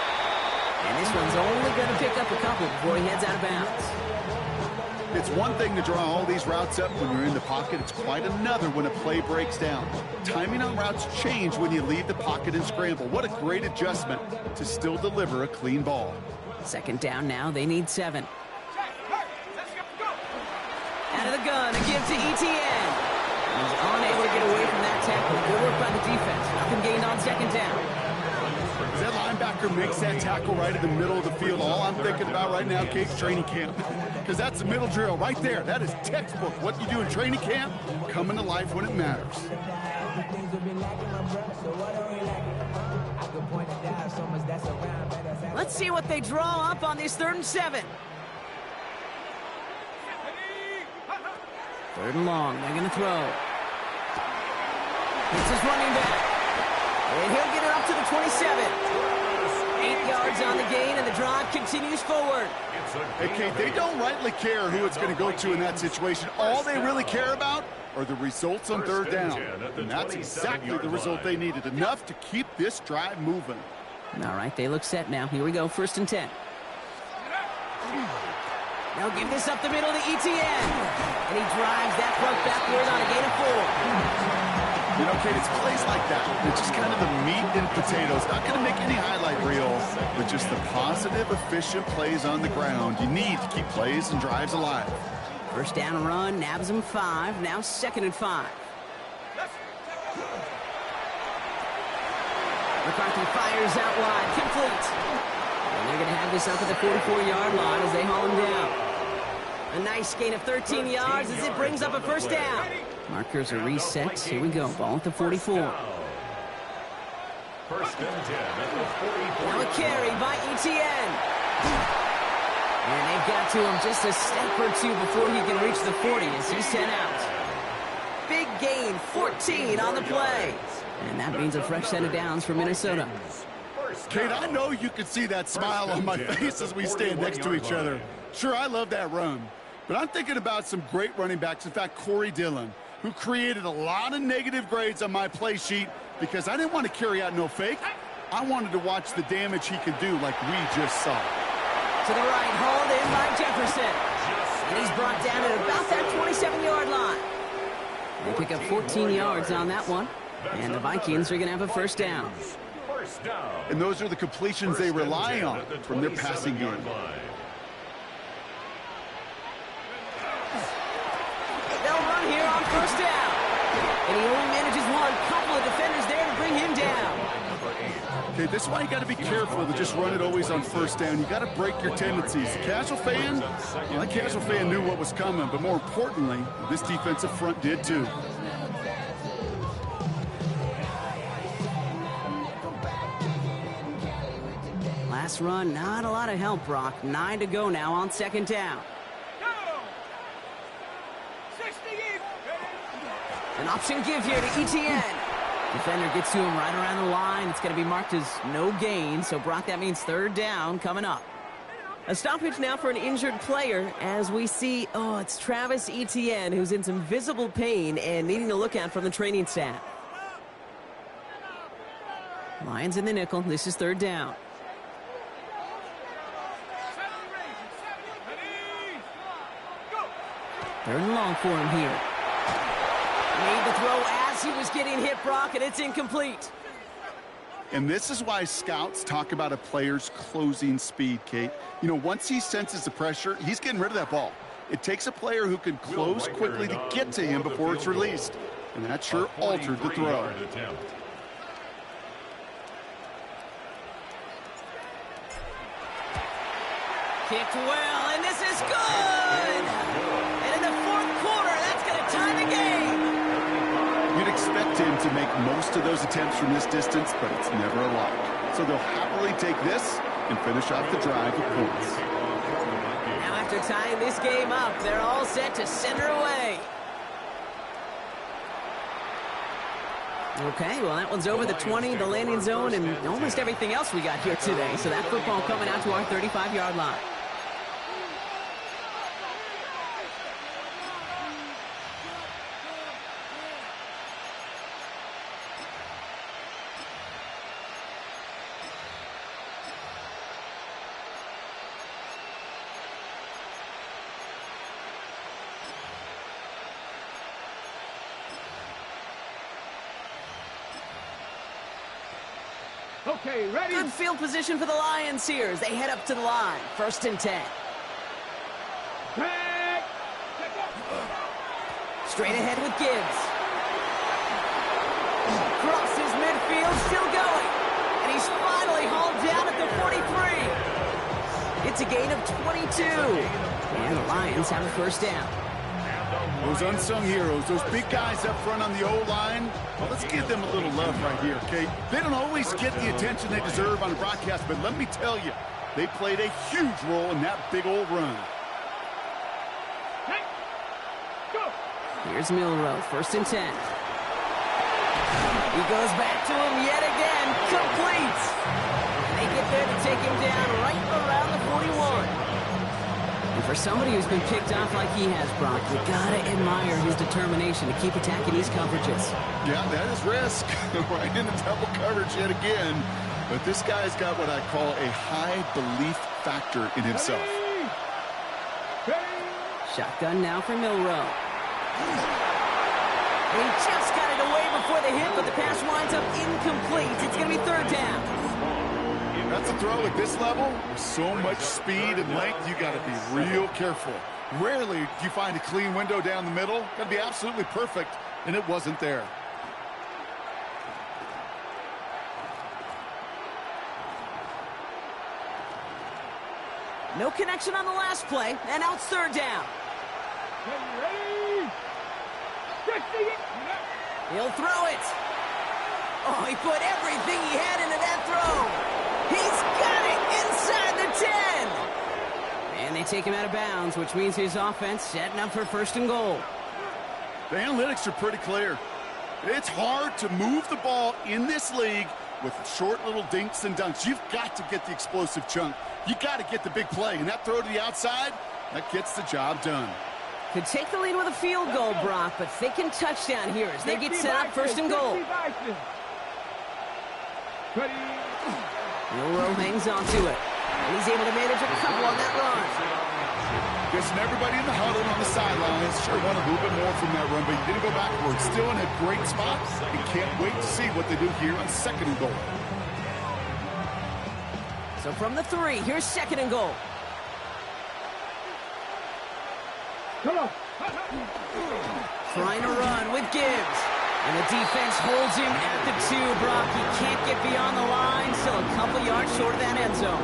And this one's only going to pick up a couple before he heads out of bounds. It's one thing to draw all these routes up when you're in the pocket. It's quite another when a play breaks down. Timing on routes change when you leave the pocket and scramble. What a great adjustment to still deliver a clean ball. 2nd down now. They need 7. Out of the gun. A give to Etienne. He's unable to get away from that tackle. Good work by the defense. Nothing gained on 2nd down. That linebacker makes that tackle right in the middle of the field. All I'm thinking about right now, Kate's training camp. Because that's the middle drill right there. That is textbook. What you do in training camp, coming to life when it matters. Let's see what they draw up on this 3rd and 7. 3rd and long. They're going to throw. It's his running back. And he'll get it up to the 27. 8 yards on the gain, and the drive continues forward. Hey, Kate, they don't rightly care who it's going to go to in that situation. All they really care about are the results on 3rd down. And that's exactly the result they needed. Enough to keep this drive moving. All right, they look set now. Here we go, 1st and 10. They'll give this up the middle to Etienne. And he drives that front backward on a gain of 4. You know, Kate, it's plays like that. It's just kind of the meat and potatoes. Not going to make any highlight reel, but just the positive, efficient plays on the ground. You need to keep plays and drives alive. 1st down run, nabs him 5. Now 2nd and 5. McCarthy fires out wide, complete. And they're going to have this up at the 44-yard line as they haul him down. A nice gain of 13 yards as it brings up a first down. Markers are reset. Here we go. Ball at the 44. First and 10 at the 44. Now a carry by Etienne. And they've got to him just a step or two before he can reach the 40 as he's sent out. Big gain, 14 on the play. And that means a fresh set of downs for Minnesota. Kate, I know you can see that smile on my face as we stand next to each other. Sure, I love that run. But I'm thinking about some great running backs. In fact, Corey Dillon, who created a lot of negative grades on my play sheet because I didn't want to carry out no fake. I wanted to watch the damage he could do like we just saw. To the right, hauled in by Jefferson. And he's brought down at about that 27-yard line. They pick up 14 yards on that one. And the Vikings are going to have a first down. And those are the completions they rely on from their passing game. They'll run here on first down. And he only manages one. Couple of defenders there to bring him down. Okay, this is why you got to be careful to just run it always on first down. You got to break your tendencies. The casual fan, well, that casual fan knew what was coming, but more importantly, this defensive front did too. Last run, not a lot of help, Brock. 9 to go now on second down. An option give here to Etienne. Defender gets to him right around the line. It's going to be marked as no gain. So, Brock, that means third down coming up. A stoppage now for an injured player as we see, it's Travis Etienne who's in some visible pain and needing to look at from the training staff. Lions in the nickel. This is third down. Third and long for him here. Made the throw as he was getting hit, Brock, and it's incomplete. And this is why scouts talk about a player's closing speed, Kate. You know, once he senses the pressure, he's getting rid of that ball. It takes a player who can close quickly to get to him before it's released. And that sure altered the throw. Kicked well, and this is good! And in the fourth quarter, that's going to tie the game. You'd expect him to make most of those attempts from this distance, but it's never a lot. So they'll happily take this and finish off the drive with points. Now after tying this game up, they're all set to send her away. Okay, well, that one's over the 20, the landing zone, and almost everything else we got here today. So that football coming out to our 35-yard line. Okay, ready? Good field position for the Lions here as they head up to the line. First and 10. Back. Straight ahead with Gibbs. Crosses midfield, still going. And he's finally hauled down at the 43. It's a gain of 22. And the Lions have a first down. Those unsung heroes, those big guys up front on the O-line, well, let's give them a little love right here, okay? They don't always get the attention they deserve on a broadcast, but let me tell you, they played a huge role in that big old run. Hey, go. Here's Milroe, first and 10. He goes back to him yet again, complete. And they get there to take him down right around the 41. And for somebody who's been picked off like he has, Brock, you gotta admire his determination to keep attacking these coverages. Yeah, that is risk. Right into double coverage yet again. But this guy's got what I call a high belief factor in himself. Shotgun now for Milroe. He just got it away before the hit, but the pass winds up incomplete. It's going to be third down. That's a throw at this level. With so much speed and length, you got to be real careful. Rarely do you find a clean window down the middle. Got to be absolutely perfect, and it wasn't there. No connection on the last play, and now it's third down. Ready? 60. He'll throw it. Oh, he put everything he had into that throw. He's got it inside the 10. And they take him out of bounds, which means his offense setting up for first and goal. The analytics are pretty clear. It's hard to move the ball in this league with short little dinks and dunks. You've got to get the explosive chunk. You got to get the big play. And that throw to the outside, that gets the job done. Could take the lead with a field goal, Brock, but thinking touchdown here as they get set up first and goal. Milroe hangs on to it. And he's able to manage a couple on that run. Guessing everybody in the huddle on the sidelines sure wanted a little bit more from that run, but he didn't go backwards. Still in a great spot. And can't wait to see what they do here on second and goal. So from the 3, here's second and goal. Come on. Trying to run with Gibbs. And the defense holds him at the 2, Brock. He can't get beyond the line, still a couple yards short of that end zone.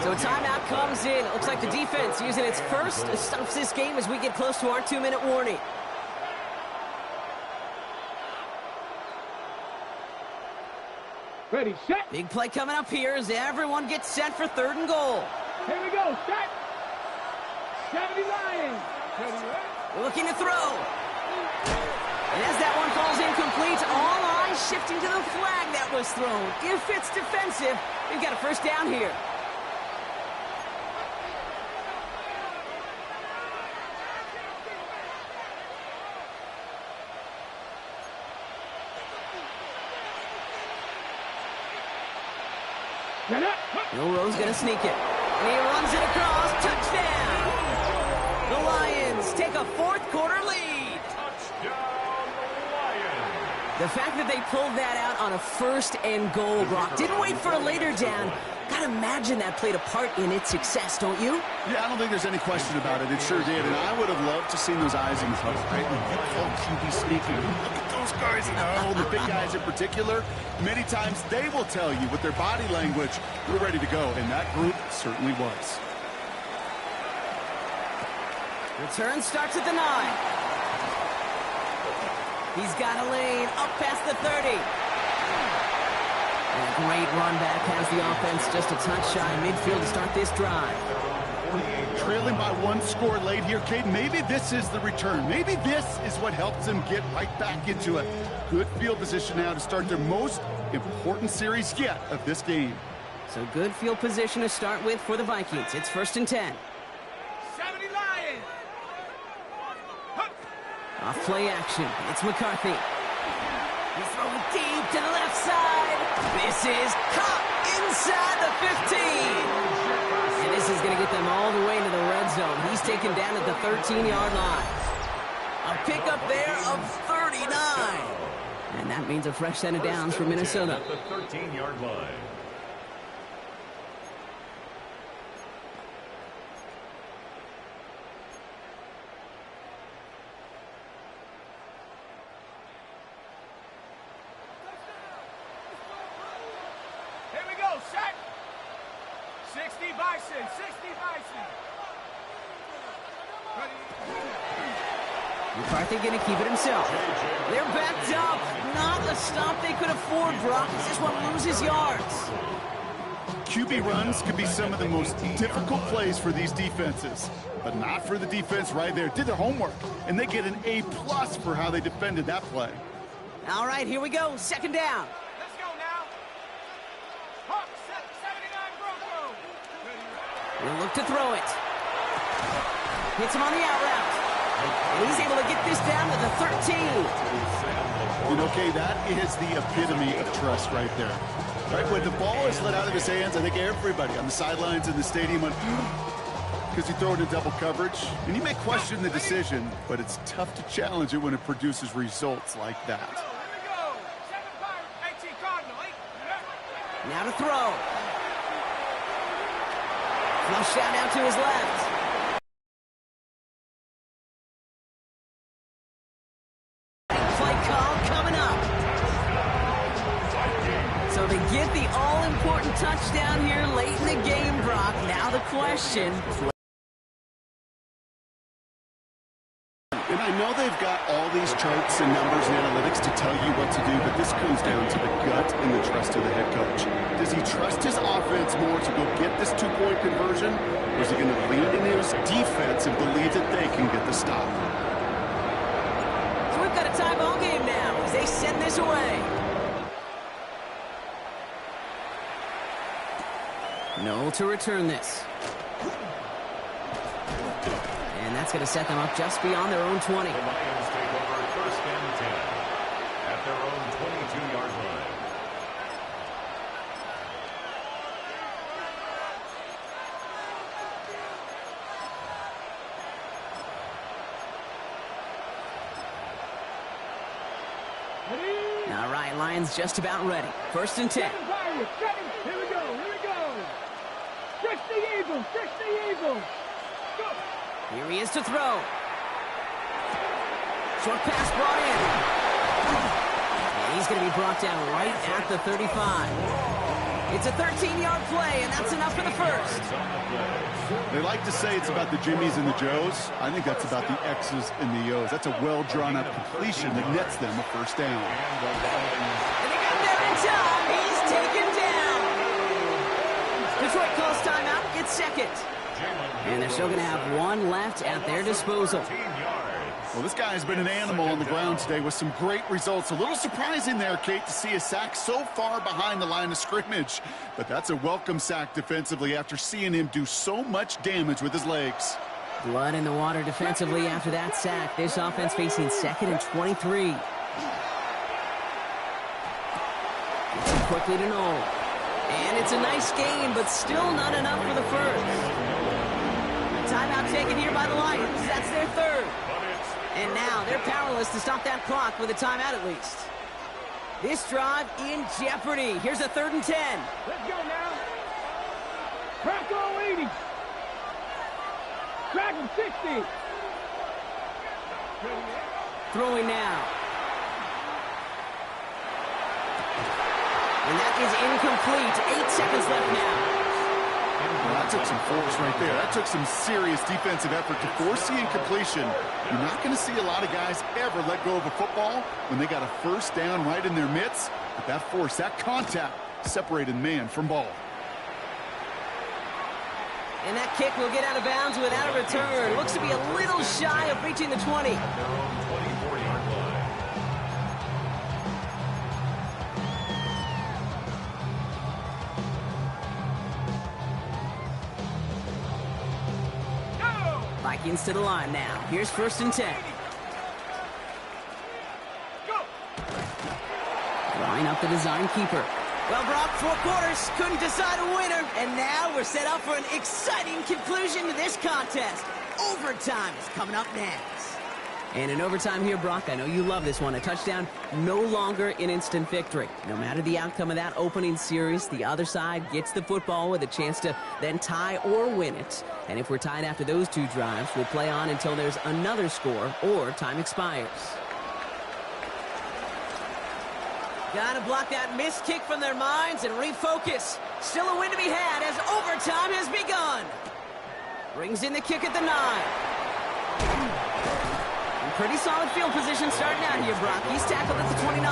So a timeout comes in. It looks like the defense using its first to stop this game as we get close to our 2-minute warning. Ready, set. Big play coming up here as everyone gets set for third and goal. Here we go, set. 70 Lions. Ready, Looking to throw. And as that one falls incomplete, all eyes shifting to the flag that was thrown. If it's defensive, they've got a first down here. Milroe's going to sneak it. And he runs it across. Touchdown! The Lions take a fourth-quarter lead. Touchdown, Lions. The fact that they pulled that out on a first and goal, Brock, didn't wait for a later down. Gotta imagine that played a part in its success, don't you? Yeah, I don't think there's any question about it. It sure did. And I would have loved to see those eyes in the huddle, right? When you call QB sneaking, look at those guys in the huddle, the big guys in particular. Many times they will tell you with their body language, we're ready to go. And that group certainly was. Return starts at the 9. He's got a lane up past the 30. And a great run back has the offense just a touch shy midfield to start this drive. Trailing by 1 score late here, Cade. Maybe this is the return. Maybe this is what helps them get right back into it. Good field position now to start their most important series yet of this game. So good field position to start with for the Vikings. It's first and 10. 70 Lions. Off play action. It's McCarthy. He's throwing deep to the left side. This is caught inside the 15. And this is going to get them all the way into the red zone. He's taken down at the 13-yard line. A pickup there of 39. And that means a fresh set of downs for Minnesota. At the 13-yard line. Here we go, set. 60 Bison, 60 Bison. McCarthy going to keep it himself. They're backed up. Not a stop they could afford, Brock. This one loses yards. QB runs could be some of the most difficult plays for these defenses, but not for the defense right there. Did their homework, and they get an A+ for how they defended that play. All right, here we go. Second down. Let's go now. Hawk, 79 Bronco. He'll look to throw it. Hits him on the out route. And he's able to get this down to the 13. You know, Kay, that is the epitome of trust right there. Right, when the ball is let out of his hands, I think everybody on the sidelines in the stadium went, because you throw it in double coverage. And you may question the decision, but it's tough to challenge it when it produces results like that. Here we go. 7-5, 18 Cardinal. Now to throw. Flush down now to his left. Play call coming up. So So they get the all-important touchdown here late in the game, Brock. Now the question... And I know they've got all these charts and numbers and analytics to tell you what to do, but this comes down to the gut and the trust of the head coach. Does he trust his offense more to go get this two-point conversion, or is he going to lean in his defense and believe that they can get the stop? So we've got a tie ball game now as they send this away. No to return this. And that's going to set them up just beyond their own 20. The Lions take over first and 10 at their own 22-yard line. All right, Lions just about ready. First and 10. Here we go, here we go. Stretch the Eagles, stretch the Eagles. Go. Here he is to throw. Short pass brought in. And he's going to be brought down right at the 35. It's a 13-yard play, and that's enough for the first. They like to say it's about the Jimmies and the Joes. I think that's about the X's and the O's. That's a well-drawn-up completion that nets them a first down. And they got there in time. He's taken down. Detroit calls timeout. It's second. And they're still going to have one left at their disposal. Well, this guy's been an animal on the ground today with some great results. A little surprising there, Kate, to see a sack so far behind the line of scrimmage. But that's a welcome sack defensively after seeing him do so much damage with his legs. Blood in the water defensively after that sack. This offense facing second and 23. Gets him quickly to Knoll. And it's a nice gain, but still not enough for the first. Timeout taken here by the Lions. That's their third. And now they're powerless to stop that clock with a timeout at least. This drive in jeopardy. Here's a 3rd and 10. Let's go now. Crackle 80. Crackle 60. Throwing now. And that is incomplete. 8 seconds left now. Well, that took some force right there. That took some serious defensive effort to force the incompletion. You're not going to see a lot of guys ever let go of a football when they got a first down right in their midst. But that force, that contact, separated man from ball. And that kick will get out of bounds without a return. Looks to be a little shy of reaching the 20. Their own 24-yard line. Vikings to the line now. Here's 1st and 10. Drawing up the design keeper. Well, Brock, 4 quarters couldn't decide a winner, and now we're set up for an exciting conclusion to this contest. Overtime is coming up next. And in overtime here, Brock, I know you love this one. A touchdown, no longer an instant victory. No matter the outcome of that opening series, the other side gets the football with a chance to then tie or win it. And if we're tied after those 2 drives, we'll play on until there's another score or time expires. Gotta block that missed kick from their minds and refocus. Still a win to be had as overtime has begun. Brings in the kick at the 9. Pretty solid field position starting out here, Brock. He's tackled at the 29.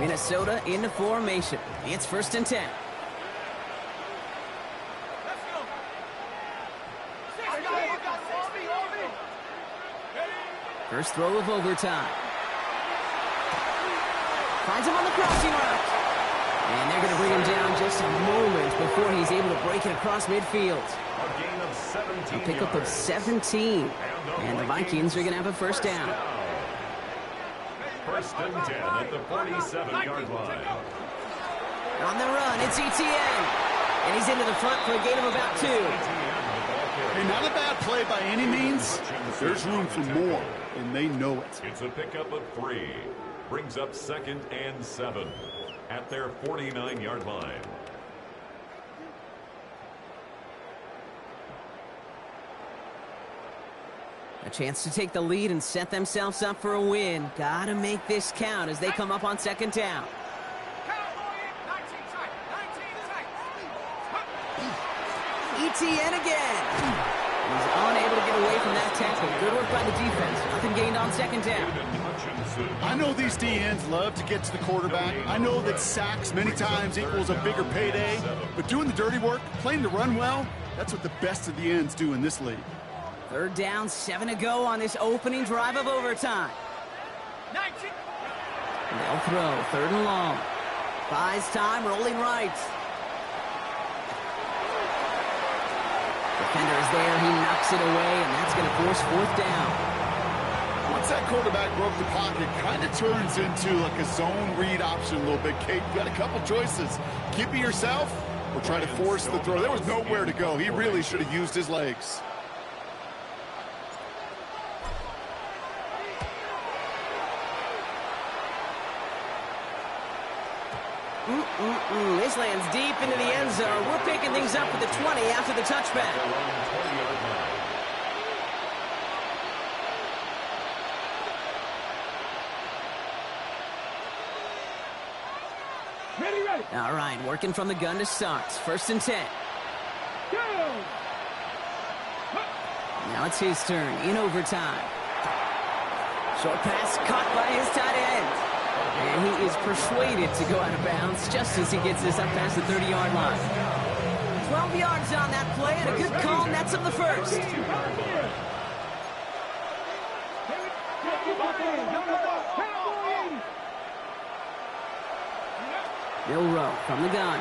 Minnesota into formation. It's 1st and 10. First throw of overtime. Finds him on the crossing route. And they're going to bring him down just a moment before he's able to break it across midfield. A gain of 17 A pickup of 17. And the Vikings are going to have a first down. 1st and 10 at the 47-yard line. On the run, it's ETN. And he's into the front for a gain of about 2. Hey, not a bad play by any means, but there's room for more, and they know it. It's a pickup of 3. Brings up 2nd and 7 at their 49-yard line. A chance to take the lead and set themselves up for a win. Gotta make this count as they come up on second down. ETN again. He's unable to get away from that tackle. Good work by the defense. Nothing gained on second down. I know these DNs love to get to the quarterback. I know that sacks many times equals a bigger payday. But doing the dirty work, playing to run well, that's what the best of the ends do in this league. Third down, 7 to go on this opening drive of overtime. They'll throw, third and long. Buys time, rolling right. Defender is there, he knocks it away, and that's going to force fourth down. Once that quarterback broke the pocket, kind of turns into like a zone read option a little bit. Kate, you got a couple choices. Keep it yourself or try to force the throw. There was nowhere to go. He really should have used his legs. This lands deep into the end zone. We're picking things up at the 20 after the touchback. Ready. All right, working from the gun to start. First and 10. Go! Now it's his turn in overtime. Short pass caught by his tight end. And he is persuaded to go out of bounds just as he gets this up past the 30-yard line. 12 yards on that play, and a good call nets him the first. Milrow from the gun.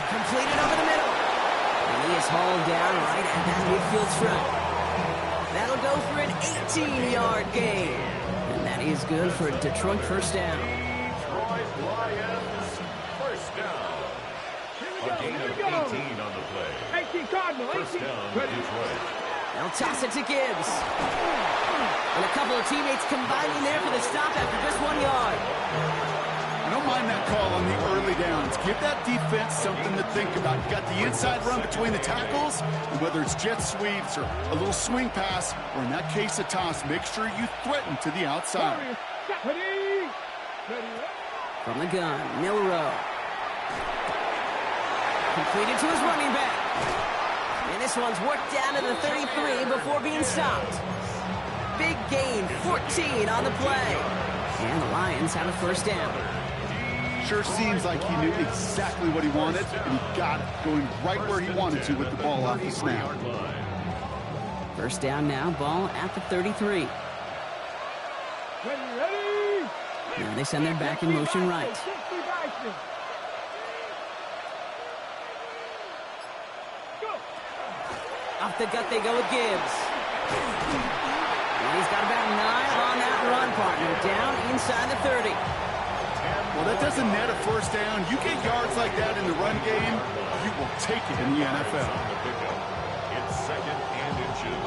Completed over the middle. And he is hauled down right at that midfield stripe. That'll go for an 18-yard gain. And that is good for a Detroit first down. Detroit Lions first down. A gain of 18 on the play. 18 Cardinal, 18. First down, Detroit. They'll toss it to Gibbs. And a couple of teammates combining there for the stop after just 1 yard. I don't mind that call on the early downs. Give that defense something to think about. You got the inside run between the tackles, and whether it's jet sweeps or a little swing pass, or in that case a toss, make sure you threaten to the outside. Ready. From the gun, Milrow. Completed to his running back. And this one's worked down to the 33 before being stopped. Big gain, 14 on the play. And the Lions have a first down. Sure seems like he knew exactly what he wanted, and he got it, going right where he wanted to with the ball off the snap. First down now, ball at the 33. Ready. Now they send their back in motion right. Off the gut they go with Gibbs. And he's got about 9 on that run, partner. Down inside the 30. Well, that doesn't net a first down. You get yards like that in the run game, you will take it in the NFL. It's second and inches.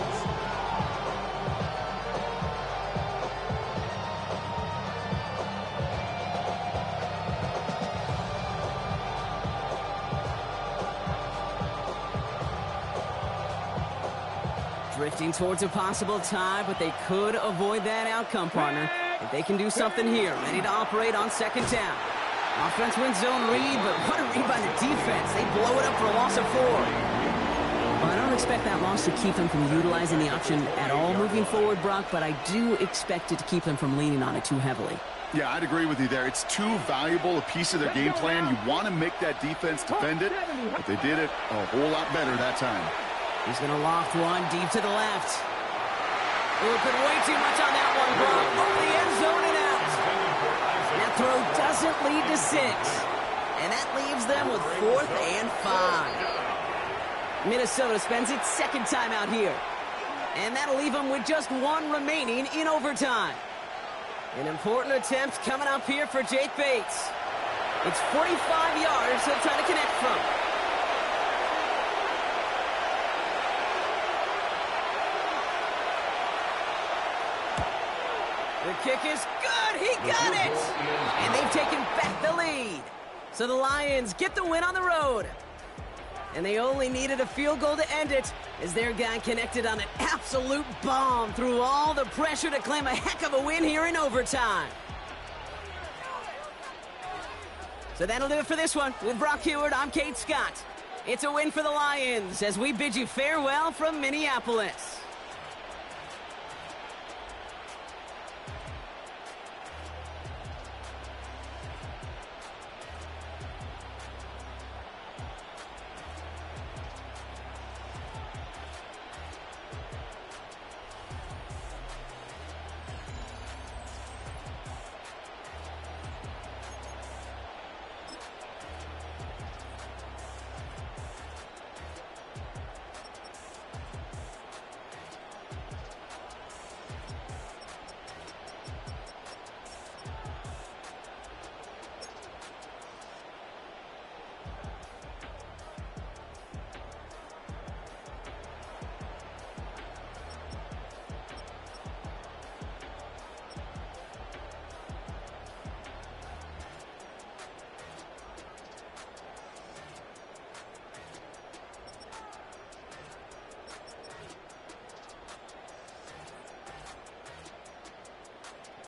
Drifting towards a possible tie, but they could avoid that outcome, partner. If they can do something here, ready to operate on second down. Offense wins zone read, but what a read by the defense. They blow it up for a loss of 4. Well, I don't expect that loss to keep them from utilizing the option at all moving forward, Brock, but I do expect it to keep them from leaning on it too heavily. Yeah, I'd agree with you there. It's too valuable a piece of their game plan. You want to make that defense defend it, but they did it a whole lot better that time. He's going to loft one deep to the left. Put way too much on that one, bro. Over the end zone and out. That throw doesn't lead to 6. And that leaves them with 4th and 5. Minnesota spends its second time out here. And that'll leave them with just 1 remaining in overtime. An important attempt coming up here for Jake Bates. It's 45 yards he'll try to connect from. The kick is good. He got it. And they've taken back the lead. So the Lions get the win on the road. And they only needed a field goal to end it, as their guy connected on an absolute bomb through all the pressure to claim a heck of a win here in overtime. So that'll do it for this one. With Brock Heward, I'm Kate Scott. It's a win for the Lions as we bid you farewell from Minneapolis.